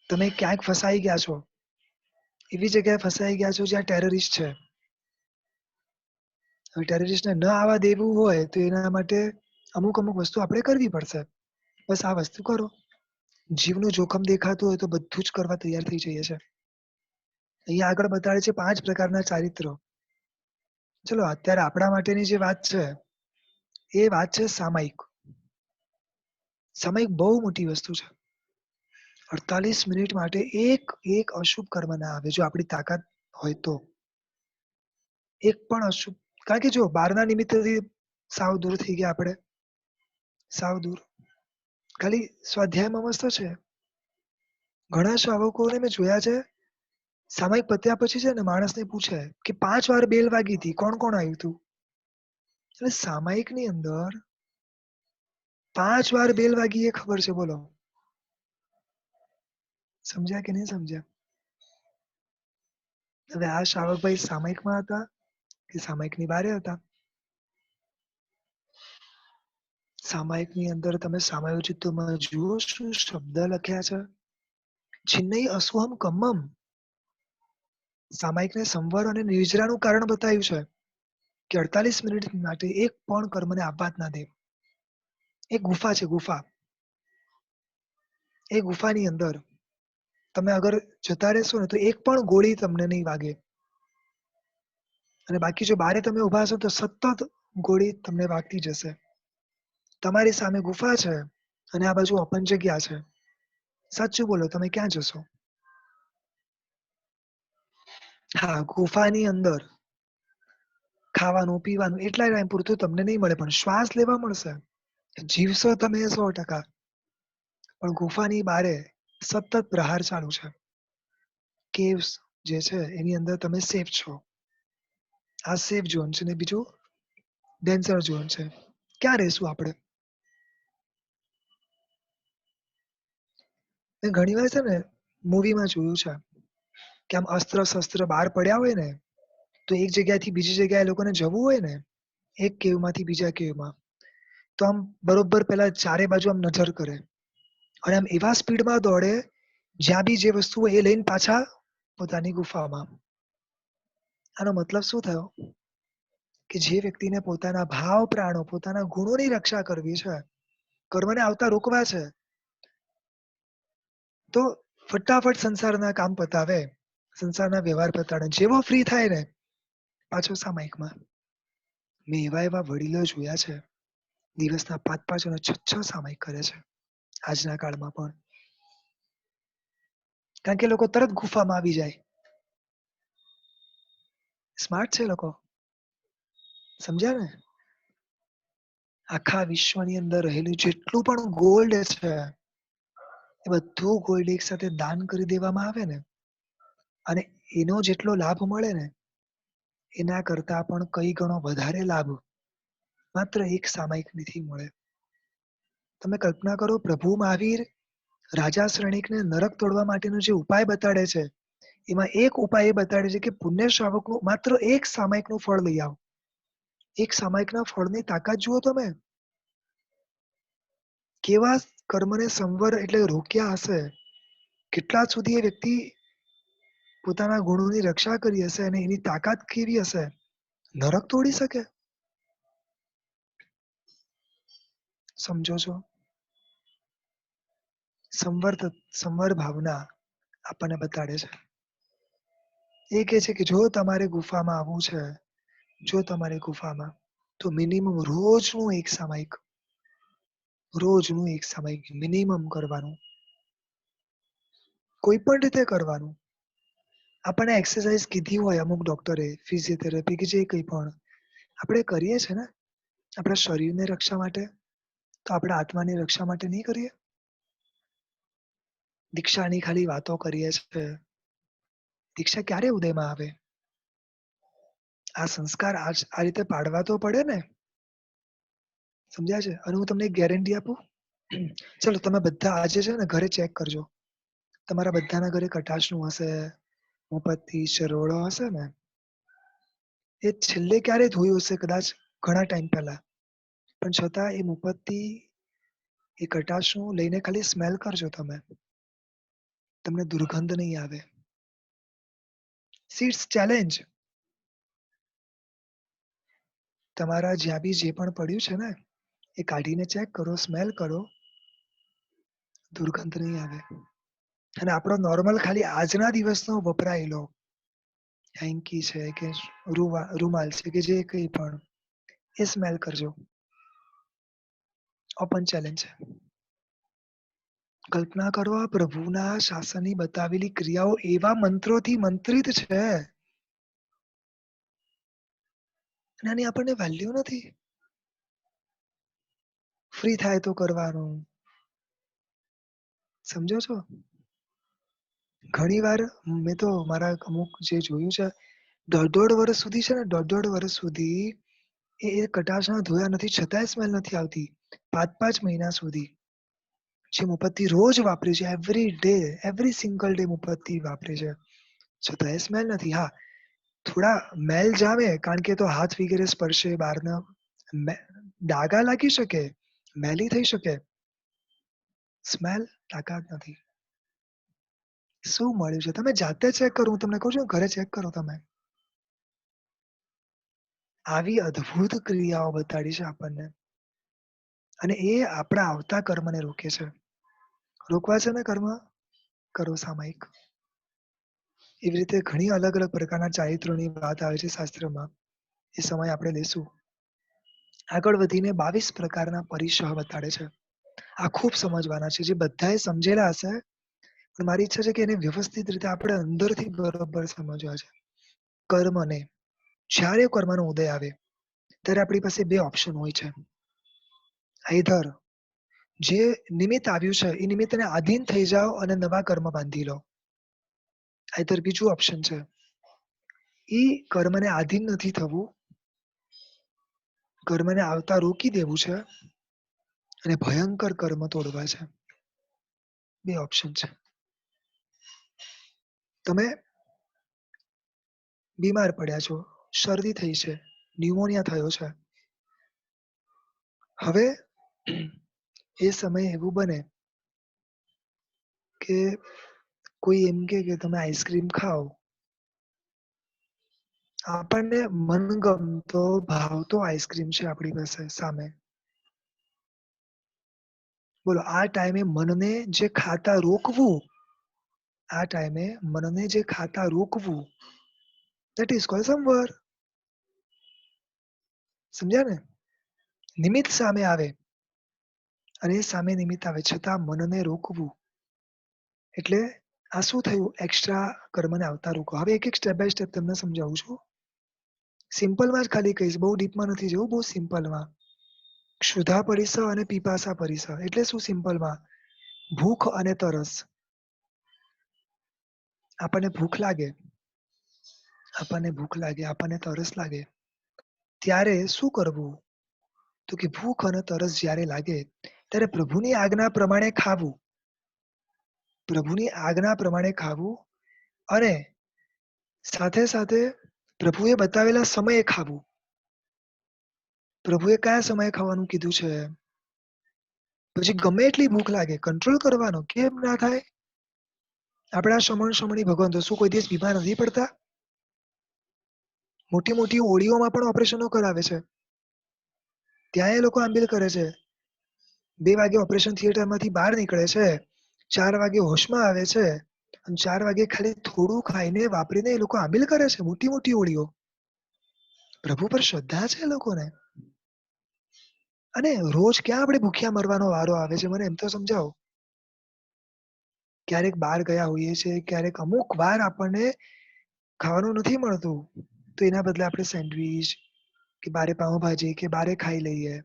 તમે ક્યાંક ફસાઈ ગયા છો. એવી જગ્યાએ ફસાઈ ગયા છો જ્યાં ટેરરિસ્ટ છે. હવે ટેરરિસ્ટને ન આવવા દેવું હોય તો એના માટે અમુક વસ્તુ આપણે કરવી પડશે. બસ આ વસ્તુ કરો. જીવનું જોખમ દેખાતું હોય તો બધું જ કરવા તૈયાર થઈ જઈએ છે. અહીંયા આગળ બતાડે છે 5 પ્રકારના ચારિત્રો. ચલો અત્યારે આપણા માટેની જે વાત છે, એ વાત છે સામયિક. સામયિક બહુ મોટી વસ્તુ છે. 48 મિનિટ માટે એક અશુભ કર્મ ના આવે જો આપણી તાકાત હોય તો. એક પણ અશુભ, કારણ કે જો બહારના નિમિત્તથી સાવ દૂર થઈ ગયા આપણે. સાવ દૂર. ખાલી સ્વાધ્યાયમાં મસ્ત છે. ઘણા શ્રાવકોને મેં જોયા છે, સામયિક પત્યા પછી છે ને માણસને પૂછે કે 5 વાર બેલ વાગી હતી, કોણ આવ્યું તું? એટલે સામયિકની અંદર 5 વાર બેલ વાગી એ ખબર છે બોલો. સમજ્યા કે નહીં સમજ્યા? હવે આ શ્રાવકભાઈ સામયિકમાં હતા કે સામયિકની બારે હતા? સામયિકની અંદર તમે સામયોજિતોમાં જુઓ શું શબ્દ લખ્યા છે? છિન્નઈ અસુહમ કમ્મમ. સામયિકને સંવર અને નિર્જરાનું કારણ બતાવ્યું છે કે 48 મિનિટ માટે એક પણ કર્મને આપવા જ ના દે. એક ગુફા છે, ગુફા. એ ગુફાની અંદર તમે અગર જતા રહેશો ને તો એક પણ ગોળી તમને નહીં વાગે. અને બાકી જો બારે તમે ઊભા હશો તો સતત ગોળી તમને વાગતી જશે. તમારી સામે ગુફા છે અને આ બાજુ ઓપન જગ્યા છે. સાચું બોલો તમે ક્યાં જશો? હા, ગુફાની અંદર ખાવાનું, પીવાનું એટલા ટાઈમ પૂરતું તમને નહીં મળે પણ શ્વાસ લેવા મળશે. જીવશો તમે 100%. પણ ગુફાની બારે સતત પ્રહાર ચાલુ છે. કેવ્સ જે છે એની અંદર તમે સેફ છો. આ સેફ ઝોન છે ને બીજું ડેન્જર ઝોન છે. ક્યાં રહેશું આપણે? મેં ઘણીવાર છે ને મૂવીમાં જોયું છે કે આમ અસ્ત્ર-શસ્ત્ર બહાર પડ્યા હોય ને, તો એક જગ્યાએથી બીજી જગ્યાએ લોકોને જવું હોય ને, એક કેવમાંથી બીજા કેવમાં, તો આમ બરોબર પેલા ચારે બાજુ આમ નજર કરે અને આમ એવા સ્પીડમાં દોડે, જ્યાં બી જે વસ્તુ હોય એ લઈને પાછા પોતાની ગુફામાં. આનો મતલબ શું થયો? કે જે વ્યક્તિને પોતાના ભાવ પ્રાણો, પોતાના ગુણોની રક્ષા કરવી છે, કર્મને આવતા રોકવા છે, તો ફટાફટ સંસારના કામ પતાવે, સંસારના વ્યવહાર પતાડે. જેવો ફ્રી થાય ને પાછો સામયિકમાં. મેં એવા વડીલો જોયા છે, દિવસના 5-5 અને 6-6 સામયિક કરે છે, આજના કાળમાં પણ. કારણ કે લોકો તરત ગુફામાં આવી જાય. સ્માર્ટ છે લોકો. સમજ્યા ને? આખા વિશ્વની અંદર રહેલું જેટલું પણ ગોલ્ડ છે, એ બધું ગોલ્ડ એક સાથે દાન કરી દેવામાં આવે ને, અને એનો જેટલો લાભ મળે ને, એના કરતા પણ કઈ ગણો વધારે લાભ માત્ર એક સામાયિકથી મળે. તમે કલ્પના કરો, પ્રભુ મહાવીર રાજા શ્રેણીકને નરક તોડવા માટેનો જે ઉપાય બતાડે છે, એમાં એક ઉપાય એ બતાડે છે કે પુણ્ય શ્રાવકનું માત્ર એક સામાયિકનું ફળ લઈ આવો. એક સામાયિકના ફળની તાકાત જુઓ તમે. કેવા કર્મને સંવર એટલે રોક્યા હશે, કેટલા સુધી એ વ્યક્તિ પોતાના ગુણોની રક્ષા કરી હશે અને એની તાકાત કેવી હશે, નરક તોડી શકે. સમજો છો? સંવર ભાવના આપણને બતાડે છે. એ કહે છે કે જો તમારે ગુફામાં આવવું છે, જો તમારે ગુફામાં, તો મિનિમમ રોજનું એક સામાયિક મિનિમમ કરવાનું. કોઈ પણ રીતે કરવાનું. આપણને એક્સરસાઇઝ કીધી હોય અમુક ડોક્ટરે, ફિઝિયોથેરાપી કે જે કંઈ પણ, આપણે કરીએ છીએ ને આપણા શરીરની રક્ષા માટે, તો આપણા આત્માની રક્ષા માટે નહીં કરીએ? દીક્ષાની ખાલી વાતો કરીએ છીએ. દીક્ષા ક્યારે ઉદયમાં આવે? આ સંસ્કાર આ રીતે પાડવા તો પડે ને. સમજ્યા છે? અને હું તમને એક ગેરંટી આપું. ચલો તમે બધા આજે છે ને ઘરે ચેક કરજો. તમારા બધાના ઘરે કટાશનું હશે, મોમબત્તી, શરોળો હશે ને. એ છેલ્લે ક્યારે ધોયું હશે, કદાચ ઘણા ટાઈમ પહેલા. પણ છતાં એ મોમબત્તી, એ કટાશનું લઈને ખાલી સ્મેલ કરજો તમે. તમને દુર્ગંધ નહીં આવે. Seats challenge. તમારા જ્યાં બી જે પણ પડ્યું છે ને, એ કાઢીને ચેક કરો, સ્મેલ કરો, દુર્ગંધ નહીં આવે. અને આપણો નોર્મલ ખાલી આજના દિવસનો વપરાયેલો હેન્કી છે કે રૂમાલ છે કે જે કંઈ પણ, એ સ્મેલ કરજો. ઓપન ચેલેન્જ છે. કલ્પના કરો, આ પ્રભુના શાસનની બતાવેલી ક્રિયાઓ એવા મંત્રોથી મંત્રિત છે, અને આની આપણને વેલ્યુ નથી. ફ્રી થાય તો કરવાનું. સમજો છો? ઘણીવાર મેં તો મારા અમુક જે જોયું છે, દોઢ વર્ષ સુધી છે ને, દોઢ વર્ષ સુધી એ કટાશના ધોયા નથી, છતાંય સ્મેલ નથી આવતી. 5 મહિના સુધી જે મોમબત્તી રોજ વાપરે છે, એવરી સિંગલ ડે મોમબત્તી વાપરે છે, છતાંય સ્મેલ નથી. હા, થોડા મેલ જામે, કારણ કે તો હાથ વગેરે સ્પર્શે બહારના, ડાઘા લાગી શકે, મેલી થઈ શકે, સ્મેલ તાકાત નથી. શું મળ્યું છે? તમે જાતે ચેક કરો. હું તમને કહું છું, ઘરે ચેક કરો તમે. આવી અદ્ભુત ક્રિયાઓ બતાડી છે આપણને, અને એ આપણા આવતા કર્મને રોકે છે. રોકવા છે ને કર્મ, કરો સામાયિક. એવી રીતે ઘણી અલગ અલગ પ્રકારના ચારિત્રોની વાત આવે છે શાસ્ત્રમાં. એ સમય આપણે લેશું. આગળ વધીને 22 પ્રકારના પરિસહ બતાડે છે. આ ખૂબ સમજવાના છે, જે બધાએ સમજેલા હશે, પણ મારી ઈચ્છા છે કે એને વ્યવસ્થિત રીતે આપણે અંદરથી બરોબર સમજવા છે. કર્મને, જ્યારે કર્મનો ઉદય આવે, ત્યારે આપણી પાસે 2 ઓપ્શન હોય છે. આઈધર જે નિમિત્ત આવ્યું છે, એ નિમિત્તને આધીન થઈ જાઓ અને નવા કર્મ બાંધી લો. આઈધર બીજું ઓપ્શન છે, ઈ કર્મને આધીન નથી થવું, કર્મને આવતા રોકી દેવું છે, અને ભયંકર કર્મ તોડવા છે. 2 ઓપ્શન છે. તમે બીમાર પડ્યા છો, શરદી થઈ છે, ન્યુમોનિયા થયો છે. હવે એ સમયે એવું બને કે કોઈ એમ કે તમે આઈસ્ક્રીમ ખાઓ. આપણને મનગમતો ભાવતો આઈસ્ક્રીમ છે આપણી પાસે સામે. બોલો, આ ટાઈમે મનને જે ખાતા રોકવું, આ ટાઈમે મનને જે ખાતા રોકવું, ધેટ ઇઝ કોલ્ડ સંવર. સમજ્યા ને? નિમિત્ત સામે આવે, અને એ સામે નિમિત્ત આવે છતાં મનને રોકવું, એટલે આ શું થયું? એક્સ્ટ્રા કર્મને આવતા રોકો. હવે એક-એક સ્ટેપ બાય સ્ટેપ તમને સમજાવું છું. સિમ્પલમાં જ ખાલી કહીશ, બહુ ડીપમાં નથી જવું, બહુ સિમ્પલમાં. ક્ષુધા પરિસ અને પીપાસા પરિસ એટલે શું સિમ્પલમાં? ભૂખ અને તરસ. આપણને ભૂખ લાગે, આપણને તરસ લાગે. ત્યારે શું કરવું? તો કે ભૂખ અને તરસ જ્યારે લાગે, ત્યારે પ્રભુની આજ્ઞા પ્રમાણે ખાવું. પ્રભુની આજ્ઞા પ્રમાણે ખાવું અને સાથે પ્રભુએ બતાવેલા સમયે ખાવું. પ્રભુએ કયા સમયે ખાવાનું કીધું છે? પછી ગમે એટલી ભૂખ લાગે, કંટ્રોલ કરવાનો. કેમ ના થાય? આપણા શમણ-શમણી ભગવંતો શું કોઈ દિવસ બીમાર નથી પડતા? મોટી-મોટી ઓળીઓમાં પણ ઓપરેશનો કરાવે છે. ત્યાં એ લોકો આંબીલ કરે છે. 2 વાગે ઓપરેશન થિયેટરમાંથી બહાર નીકળે છે. 4 વાગે હોશમાં આવે છે અને 4 વાગે ખાલી થોડું ખાઈને વાપરીને એ લોકો આંબીલ કરે છે. મોટી-મોટી ઓળીઓ. પ્રભુ પર શ્રદ્ધા છે એ લોકોને. અને રોજ ક્યાં આપણે ભૂખ્યા મરવાનો વારો આવે છે? મને એમ તો સમજાવો. ક્યારેક બહાર ગયા હોઈએ છીએ, ક્યારેક અમુક વાર આપણને ખાવાનું નથી મળતું, તો એના બદલે આપણે સેન્ડવીચ કે બારે પાઉંભાજી કે બારે ખાઈ લઈએ.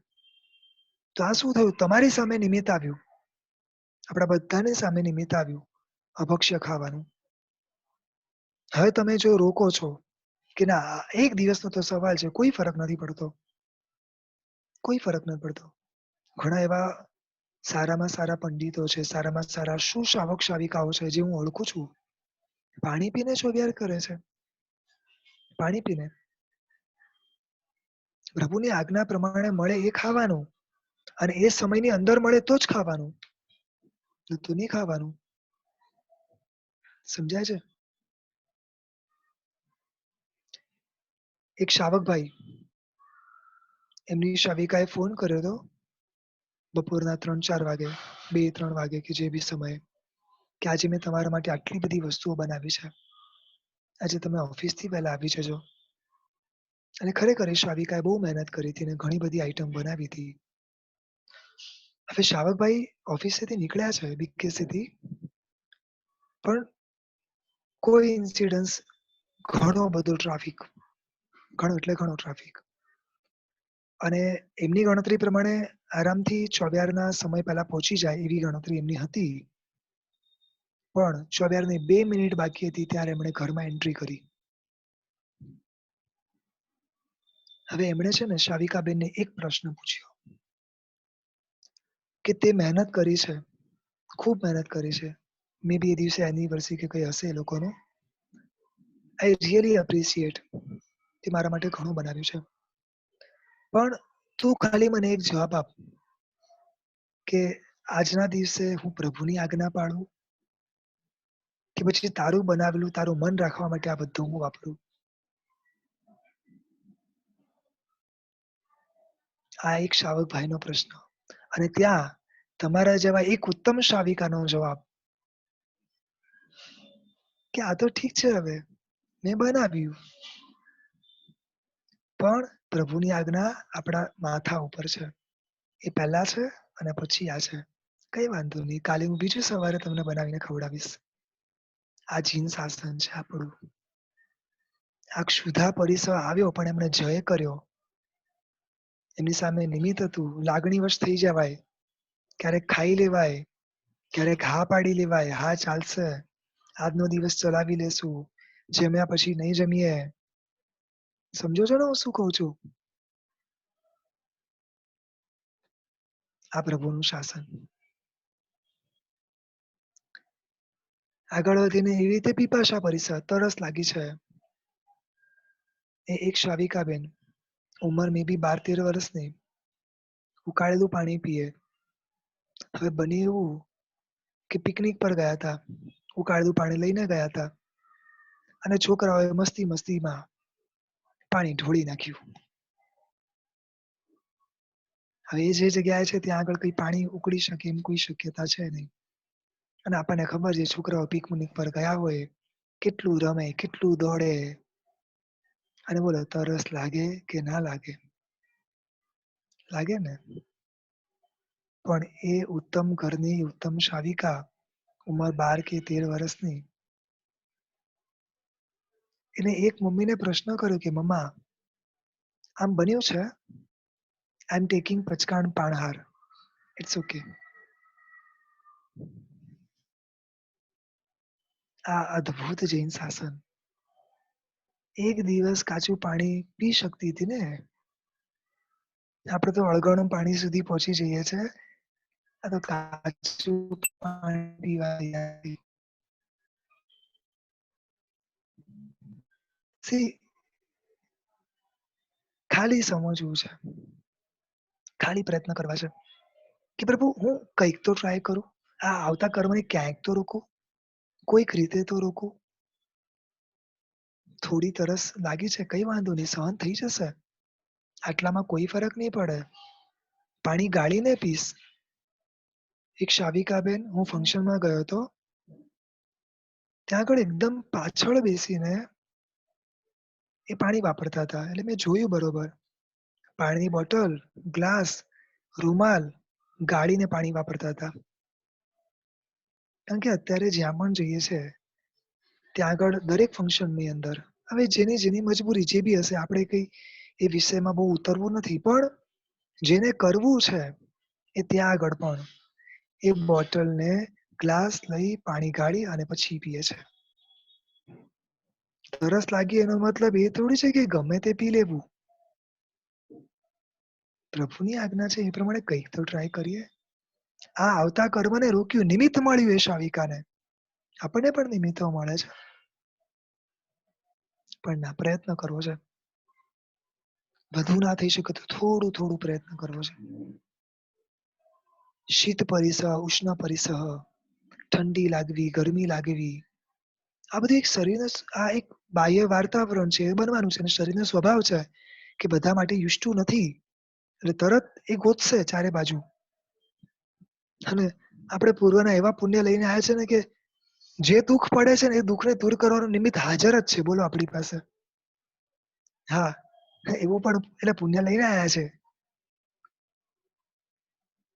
તો આ શું થયું? તમારી સામે નિમિત્ત આવ્યું. આપણા બધાની સામે નિમિત્ત આવ્યું અભક્ષ્ય ખાવાનું. હવે તમે જો રોકો છો કે ના એક દિવસનો તો સવાલ છે, કોઈ ફરક નથી પડતો. કોઈ ફરક નથી પડતો. ઘણા એવા સારામાં સારા પંડિતો છે, સારામાં સારા સુશ્રાવક-શ્રાવિકાઓ છે જે હું ઓળખું છું. પાણી પીને ચોવિહાર કરે છે. પાણી પીને. પ્રભુની આજ્ઞા પ્રમાણે મળે એ ખાવાનું અને એ સમયની અંદર મળે તો જ ખાવાનું. નતું નહીં ખાવાનું. સમજાય છે? એક શ્રાવકભાઈ, એમની શ્રાવિકાએ ફોન કર્યો હતો બપોરના 3-4 વાગે, 2-3 વાગે કે જે બી સમયે, કે આજે મેં તમારા માટે આટલી બધી વસ્તુઓ બનાવી છે. આજે તમે ઓફિસથી વહેલા આવી જજો. અને ખરેખર એ શ્રાવિકાએ બહુ મહેનત કરી હતી અને ઘણી બધી આઈટમ બનાવી હતી. હવે શ્રાવકભાઈ ઓફિસેથી નીકળ્યા છે બીકેસીથી, પણ કોઇન્સિડન્સ ઘણો બધો ટ્રાફિક, ઘણો એટલે ઘણો ટ્રાફિક. અને એમની ગણતરી પ્રમાણે આરામથી ચોવિહારના સમય પહેલા પહોંચી જાય એવી ગણતરી એમની હતી. પણ ચોવિહારની 2 મિનિટ બાકી હતી ત્યારે એમણે ઘરમાં એન્ટ્રી કરી. હવે એમણે છે ને શ્રાવિકાબેનને એક પ્રશ્ન પૂછ્યો કે તે મહેનત કરી છે, ખૂબ મહેનત કરી છે. મે બી એ દિવસે એનિવર્સરી કે કંઈ હશે એ લોકોનું. I really appreciate. તે મારા માટે ઘણું બનાવ્યું છે. પણ તું ખાલી મને એક જવાબ આપ કે આજના દિવસે હું પ્રભુની આજ્ઞા પાળું કે પછી તારું બનાવેલું, તારું મન રાખવા માટે આ બધું હું વાપરું? આ એક શ્રાવકભાઈનો પ્રશ્ન. અને ત્યાં તમારા જેવા એક ઉત્તમ શ્રાવિકાનો જવાબ કે આ તો ઠીક છે હવે, મેં બનાવ્યું. પણ પ્રભુની આજ્ઞા આપણા માથા ઉપર છે. એ પહેલા છે અને પછી આ છે. કઈ વાંધો નહીં. કાલે હું બીજું સવારે તમને બનાવીને ખવડાવીશ. આ જીન શાસન છે આપણું. આ ક્ષુધા પરિસર આવ્યો પણ એમણે જય કર્યો. એમની સામે નિમિત્ત હતું. લાગણીવશ થઈ જવાય. ક્યારેક ખાઈ લેવાય, ક્યારેક હા પાડી લેવાય, હા ચાલશે. આજનો દિવસ ચલાવી લેશું. જમ્યા પછી નહીં જમીએ. સમજો છો ને હું શું કહું છું? આ પ્રભુનું શાસન. આગળ વધીને એવી રીતે પીપાસા પરિસર, તરસ લાગી છે. એ એક શ્રાવિકાબેન, ઉંમર મે બી 12-13 વર્ષની, ઉકાળેલું પાણી પીએ. હવે બને એવું કે પિકનિક પર ગયા હતા. ઉકાળેલું પાણી લઈને ગયા હતા અને છોકરાઓએ મસ્તીમાં પાણી ઢોળી નાખ્યું. હવે એ જે જગ્યાએ છે ત્યાં આગળ કઈ પાણી ઉકળી શકે એમ કોઈ શક્યતા છે નહીં. અને આપણને ખબર છે છોકરાઓ પિકનિક પર ગયા હોય, કેટલું રમે, કેટલું દોડે અને બોલો તરસ લાગે કે ના લાગે? લાગે ને? પણ એ ઉત્તમ ઘરની ઉત્તમ શ્રાવિકા ઉંમર 12 કે 13 વર્ષની. એને એક મમ્મીને પ્રશ્ન કર્યો કે મમ્મા આમ બન્યું છે? આઈ એમ ટેકિંગ પચકાણ પાણહાર. It's okay. આ અદ્ભુત જૈન શાસન. એક દિવસ કાચું પાણી પી શકતી હતી ને. આપણે તો અળગણું પાણી સુધી પહોંચી જઈએ છે. આ તો કાચું પાણી પીવા તૈયાર હતી. સી ખાલી સમજવું છે. ખાલી પ્રયત્ન કરવા છે. કે પ્રભુ હું કંઈક તો ટ્રાય કરું. આ આવતા કર્મને ક્યાંક તો રોકું. કોઈક રીતે તો રોકું. થોડી તરસ લાગી છે કઈ વાંધો નહીં સહન થઈ જશે. આટલામાં કોઈ ફરક નહીં પડે. પાણી ગાળીને પીશ. એક શાવિકાબેન હું ફંક્શનમાં ગયો હતો. ત્યાં આગળ એકદમ પાછળ બેસીને એ પાણી વાપરતા હતા. એટલે મેં જોયું બરોબર. પાણીની બોટલ, ગ્લાસ, રૂમાલ ગાળીને પાણી વાપરતા હતા. કારણ કે અત્યારે જ્યાં પણ જઈએ છે ત્યાં આગળ દરેક ફંક્શનની અંદર હવે જેની મજબૂરી જે બી હશે આપણે કઈ એ વિષયમાં બહુ ઉતરવું નથી. પણ જેને કરવું છે એ ત્યાં આગળ પણ એ બોટલને ગ્લાસ લઈ પાણી ગાળી અને પછી પીએ છે. તરસ લાગી એનો મતલબ એ થોડી છે કે ગમે તે પી લેવું. પ્રભુની આજ્ઞા છે એ પ્રમાણે કંઈક તો ટ્રાય કરીએ. આ આવતા કર્મને રોક્યું. નિમિત્ત મળ્યું એ શાવિકાને. આપણને પણ નિમિત્તો મળે છે. પણ ના પ્રયત્ન કરવો છે. વધુ ના થઈ શકે તો થોડું પ્રયત્ન કરવો છે. શીત પરિસહ, ઉષ્ણ પરિસહ, ઠંડી લાગવી, ગરમી લાગવી આ બધું એક શરીરનું આ એક બાહ્ય વાતાવરણ છે. એ બનવાનું છે અને શરીરનો સ્વભાવ છે કે બધા માટે યુસ્ટુ નથી. એટલે તરત એ ગોતશે ચારે બાજુ. અને આપણે પૂર્વના એવા પુણ્ય લઈને આવ્યા છે ને કે જે દુઃખ પડે છે ને એ દુઃખને દૂર કરવાનું નિમિત્ત હાજર જ છે બોલો આપણી પાસે. હા, એવું પણ એટલે પુણ્ય લઈને આવ્યા છે.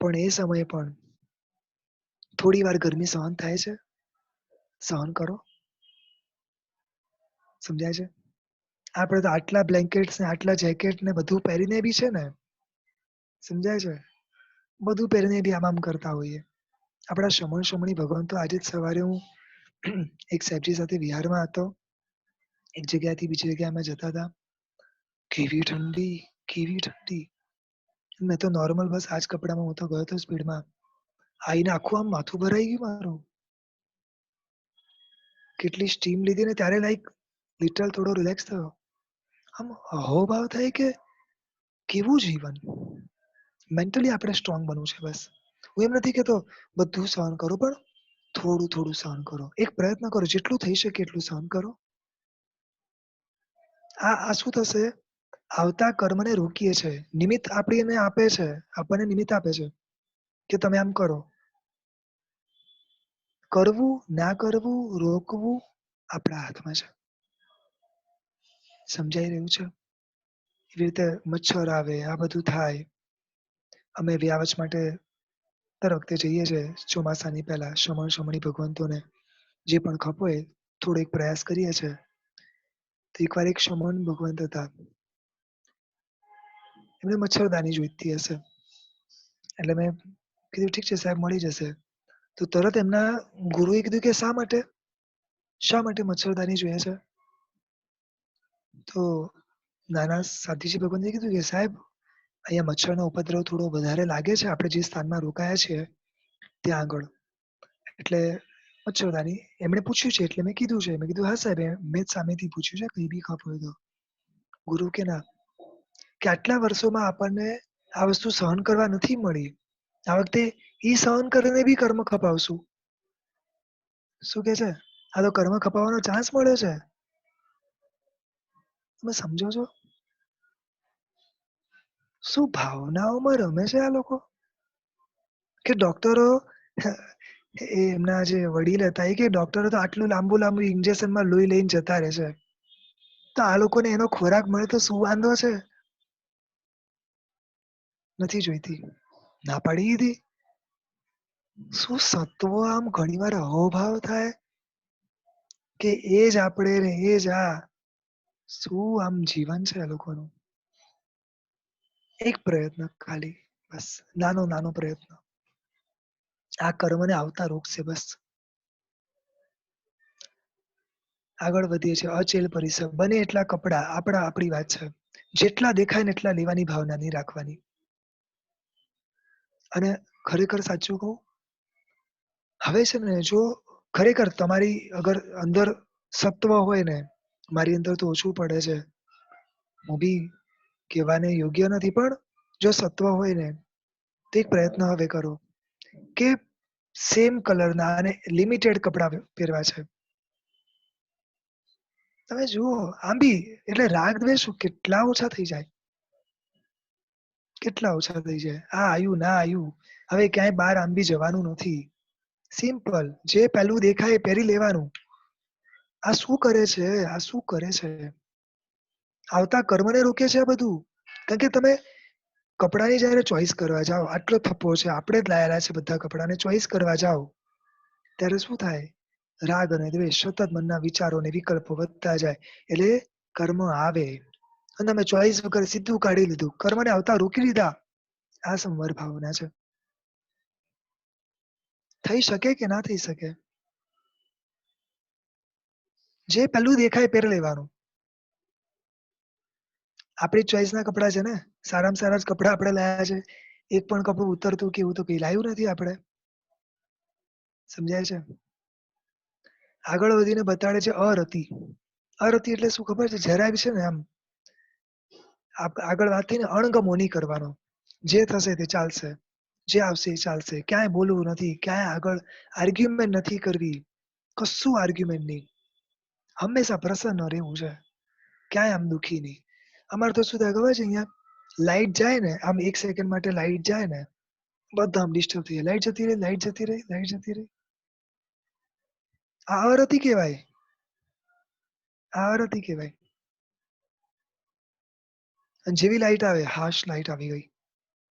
પણ એ સમયે પણ થોડી વાર ગરમી સહન થાય છે? સહન કરો. સમજાય છે? આપણે તો આટલા બ્લેન્કેટ્સ ને આટલા જેકેટ ને બધું પહેરીને બી છે ને. સમજાય છે? બધું પહેરીને બી આમ કરતા હોઈએ. આપણા શમણી ભગવાન તો આજે જ સવારે હું એક સાહેબજી સાથે વિહારમાં હતો. એક જગ્યાથી બીજી જગ્યાએ અમે જતા હતા. કેવી ઠંડી, કેવી ઠંડી. મેં તો નોર્મલ બસ આ જ કપડામાં હું તો ગયો હતો સ્પીડમાં. આઈને આખું આમ માથું ભરાઈ ગયું મારું. કેટલી સ્ટીમ લીધી ને ત્યારે લાઈક લિટરલ થોડો રિલેક્સ થયો. આમ અહોભાવ થાય કે કેવું જીવન. મેન્ટલી આપણે સ્ટ્રોંગ બનવું છે બસ. હું એમ નથી કહેતો બધું સહન કરો પણ થોડું સહન કરો. એક પ્રયત્ન કરો જેટલું થઈ શકે એટલું સહન કરો. આ શું થશે? આવતા કર્મને રોકીએ છે. નિમિત્ત આપણને આપે છે. આપણને નિમિત્ત આપે છે કે તમે આમ કરો. કરવું, ના કરવું, રોકવું આપણા હાથમાં છે. સમજાઈ રહ્યું છે? એવી રીતે મચ્છર આવે, આ બધું થાય. અમે વ્યાવચ માટે દર વખતે જઈએ છે ચોમાસાની પહેલા શમણી ભગવંતોને જે પણ ખપ હોય થોડો એક પ્રયાસ કરીએ છે. તો એકવાર એક શમણ ભગવંત હતા. એમને મચ્છરદાની જોઈતી હશે. એટલે મેં કીધું ઠીક છે સાહેબ મળી જશે. તો તરત એમના ગુરુએ કીધું કે શા માટે? શા માટે મચ્છરદાની જોઈએ છે? તો નાના સાધ્વીજી ભગવંતે કીધું કે સાહેબ અહીંયા મચ્છરનો ઉપદ્રવ થોડો વધારે લાગે છે આપણે જે સ્થાનમાં રોકાયા છીએ ત્યાં આગળ. એટલે મચ્છરદાની એમણે પૂછ્યું છે એટલે મેં કીધું છે. મેં કીધું હા સાહેબ મેં જ સામેથી પૂછ્યું છે કઈ બી ખપ હોય તો. ગુરુ કે ના કે આટલા વર્ષોમાં આપણને આ વસ્તુ સહન કરવા નથી મળી. આ વખતે ઈ સહન કરીને બી કર્મ ખપાવશું. શું કે છે? આ તો કર્મ ખપાવવાનો ચાન્સ મળ્યો છે. તમે સમજો છો? શું ભાવનાઓમાં રમે છે આ લોકો? કે ડોક્ટરો એ એમના જે વડીલ હતા એ કે ડોક્ટરો તો આટલું લાંબુ ઇન્જેક્શનમાં લોહી લઈને જતા રહે છે. તો આ લોકોને એનો ખોરાક મળે તો શું વાંધો છે? નથી જોઈતી. ના પાડી દીધી. શું સત્વ આમ ઘણીવાર અહોભાવ થાય કે એ જ આપણે ને એ જ આ શું આમ જીવન છે આ લોકોનું. એક પ્રયત્ન ખાલી બસ નાનો પ્રયત્ન. આ કર્મને આવતા રોકશે બસ. આગળ વધીએ છીએ અચેલ પરિસર બને એટલા કપડા આપણી વાત છે. જેટલા દેખાય ને એટલા લેવાની ભાવના નહીં રાખવાની. અને ખરેખર સાચું કહું, હવે છે ને જો ખરેખર તમારી અગર અંદર સત્વ હોય ને, મારી અંદર તો ઓછું પડે છે. હું બી કહેવાને યોગ્ય નથી પણ જો સત્વ હોય ને, તો એક પ્રયત્ન હવે કરો કે સેમ કલરના અને લિમિટેડ કપડાં પહેરવા છે. તમે જુઓ આમ બી એટલે રાગ દ્વેષ કેટલા ઓછા થઈ જાય. કેટલા ઓછા થઈ જાય. આ આયુ ના આયુ. હવે ક્યાંય બહાર આમ બી જવાનું નથી. સિમ્પલ જે પહેલું દેખાય એ પહેરી લેવાનું. આ શું કરે છે? આ શું કરે છે? આવતા કર્મને રોકે છે આ બધું. કારણ કે તમે કપડાની જયારે ચોઈસ કરવા જાઓ, આટલો થપ્પો છે, આપણે જ લાયેલા છે બધા કપડાને ચોઈસ કરવા જાઓ, ત્યારે શું થાય? રાગ અને દ્વેષ સતત મનના વિચારો અને વિકલ્પો વધતા જાય. એટલે કર્મ આવે અને તમે ચોઈસ વગર સીધું કાઢી લીધું. કર્મને આવતા રોકી લીધા. આ સંવર ભાવના છે. થઈ શકે કે ના થઈ શકે? જે પહેલું દેખાય પહેરી લેવાનું. આપણી ચોઈસના કપડા છે ને, સારામાં સારા જ કપડા આપણે લાયા છે. એક પણ કપડું ઉતરતું કે એવું તો કઈ લાયું નથી આપણે. સમજાય છે? આગળ વધીને બતાડે છે અરતિ. અરતિ એટલે શું ખબર છે? જરાય બી છે ને આમ આગળ વાત થઈ ને અણગમો નહીં કરવાનો. જે થશે તે ચાલશે. જે આવશે એ ચાલશે. ક્યાંય બોલવું નથી, ક્યાંય આગળ આર્ગ્યુમેન્ટ નથી કરવી. કશું આર્ગ્યુમેન્ટ નહીં. હંમેશા પ્રસન્ન રહેવું છે. ક્યાંય આમ દુઃખી નહીં. અમારે તો શું થાય ખબર છે અહીંયા? લાઈટ જાય ને, આમ 1 સેકન્ડ માટે લાઈટ જાય ને, બધા આમ ડિસ્ટર્બ થઈ જાય. લાઈટ જતી રહી, લાઈટ જતી રહી, લાઈટ જતી રહી. આ અરતિ કહેવાય. આ અરતિ કહેવાય. અને જેવી લાઈટ આવે, હાશ લાઈટ આવી ગઈ.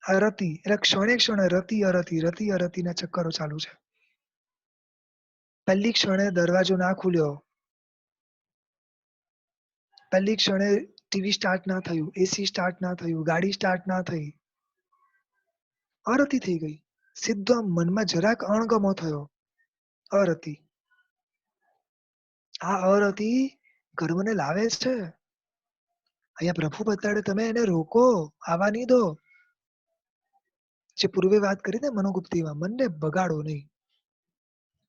આ રતિ એટલે ક્ષણે ક્ષણે રતિ અરતિ, રતિ અરતિના ચક્કરો ચાલુ છે. પહેલી ક્ષણે દરવાજો ના ખુલ્યો, પહેલી ક્ષણે ટીવી સ્ટાર્ટ ના થયું, એસી સ્ટાર્ટ ના થયું, ગાડી સ્ટાર્ટ ના થઈ, અરતિ થઈ ગઈ. સીધો આમ મનમાં જરાક અણગમો થયો, અરતિ. આ અરતિ કર્મને લાવે છે. અહીંયા પ્રભુ બતાડે તમે એને રોકો, આવા નહીં દો. જે પૂર્વે વાત કરી ને મનોગુપ્તીમાં, મનને બગાડો નહીં.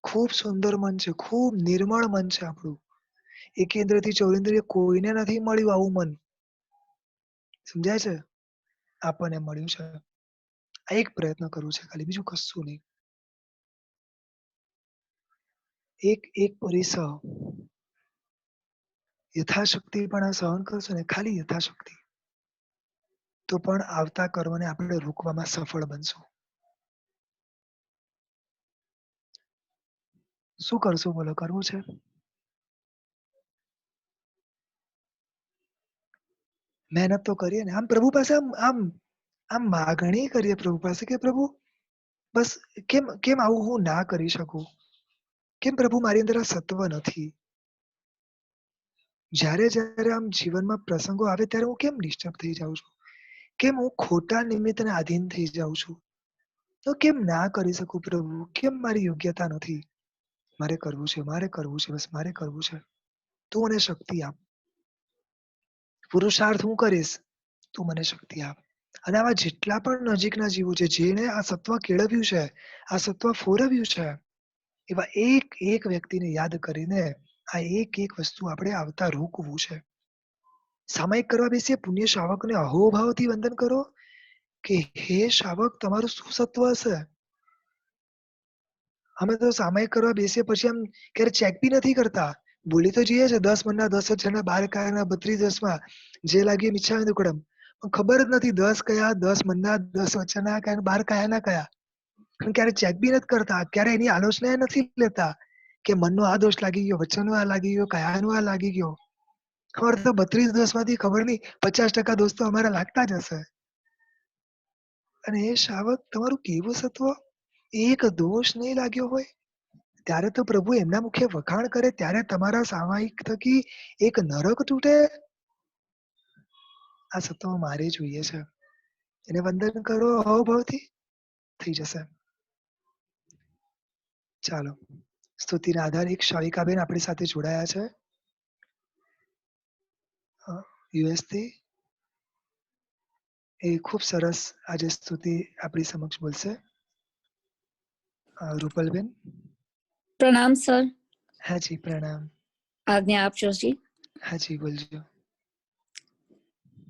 ખૂબ સુંદર મન છે, ખૂબ નિર્મળ મન છે આપણું. એકેન્દ્રથી ચૌરેન્દ્રિય કોઈને નથી મળ્યું આવું મન. સમજાય છે? આપણને મળ્યું છે. આ એક પ્રયત્ન કરવું છે ખાલી, બીજું કશું નહીં. એક પરિસર યથાશક્તિ પણ આ સહન કરશો ને, ખાલી યથાશક્તિ, તો પણ આવતા કર્મને આપણે રોકવામાં સફળ બનશું. શું કરશું બોલો? કરવું છે? મહેનત તો કરીએ ને. આમ પ્રભુ પાસે આમ આમ આમ માગણી કરીએ પ્રભુ પાસે કે પ્રભુ બસ કેમ કેમ આવું હું ના કરી શકું? કેમ પ્રભુ મારી અંદર આ સત્વ નથી? જ્યારે આમ જીવનમાં પ્રસંગો આવે ત્યારે હું કેમ ડિસ્ટર્બ થઈ જાઉં છું? કેમ હું ખોટા નિમિત્તને આધીન થઈ જાઉં છું? તો કેમ ના કરી શકું પ્રભુ? કેમ મારી યોગ્યતા નથી? મારે કરવું છે, મારે કરવું છે, બસ મારે કરવું છે. તું મને શક્તિ આપ. પુરુષાર્થ હું કરીશ, તું મને શક્તિ આપ. અને આવા જેટલા પણ નજીકના જીવો છે, જેને આ સત્વ કેળવ્યું છે, આ સત્વ ફોરવ્યું છે, એવા એક એક વ્યક્તિને યાદ કરીને આ એક એક વસ્તુ આપણે આવતા રોકવું છે. સામાયિક કરવા બેસીએ, પુણ્ય શાવકને અહોભાવથી વંદન કરો કે હે શાવક તમારું શું સત્વ હશે? અમે તો સામાયિક કરવા બેસીએ પછી આમ ક્યારે ચેક બી નથી કરતા. બોલી તો જઈએ છે 10 મનના 10 વચનના 12 કાયાના 32 દસમાં જે લાગ્યું મિચ્છામિ દુક્કડમ. પણ ખબર જ નથી 10 કયા, 10 મનના 10 વચનના કયા, 12 કાયાના કયા. અને ક્યારે ચેક બી નથી કરતા. ક્યારે એની આલોચના નથી લેતા કે મનનો આ દોષ લાગી ગયો, વચનનો આ લાગી ગયો, કાયાનો આ લાગી ગયો. અમારે તો 32 દોષમાંથી ખબર નહીં 50% દોષ તો અમારા લાગતા જ હશે. અને એ શાવક તમારું કેવું સત્વ? એક દોષ નહીં લાગ્યો હોય, ત્યારે તો પ્રભુ એમના મુખે વખાણ કરે, ત્યારે તમારા સામાયિક થકી એક નરક તૂટે. આ સત્વ મારે જોઈએ છે. એને વંદન કરો અહોભાવથી, થઈ જશે. ચાલો, સ્તુતિના આધારે એક શાવિકાબેન આપણી સાથે જોડાયા છે યુએસ થી. એ ખૂબ સરસ આજે સ્તુતિ આપણી સમક્ષ બોલશે. રૂપલબેન. પ્રણામ સર. હાજી પ્રણામ. આજ્ઞા આપશો જી. હાજી બોલજો.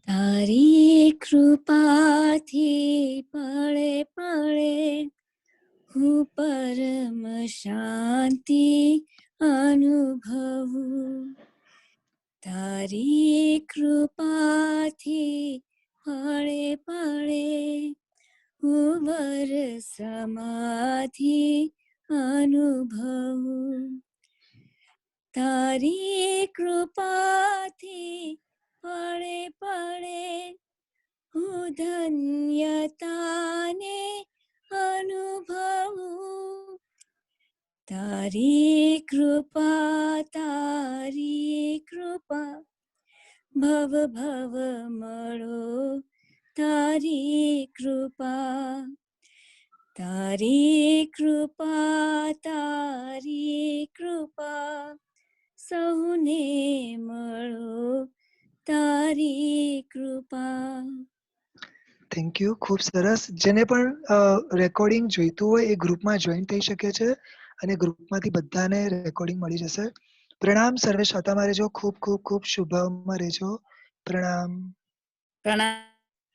તારી કૃપાથી પળે પળે હું પરમ શાંતિ અનુભવું. તારી કૃપાથી પળે પળે હું વર સમાધિ અનુભવું. તારી કૃપાથી પળે પળે હું ધન્યતાને અનુભવું. તારી કૃપા ભવ ભવ મળો. તારી કૃપા સૌને મળો. તારી કૃપા. થેન્ક યુ, ખૂબ સરસ. જેને પણ રેકોર્ડિંગ જોઈતું હોય એ ગ્રુપમાં જોઈન થઈ શકે છે અને ગ્રુપમાંથી બધાને રેકોર્ડિંગ મળી જશે. પ્રણામ, સર્વે શ્રોતામાં રહેજો. ખૂબ ખૂબ ખૂબ શુભમાં રહેજો. પ્રણામ. પ્રણામ.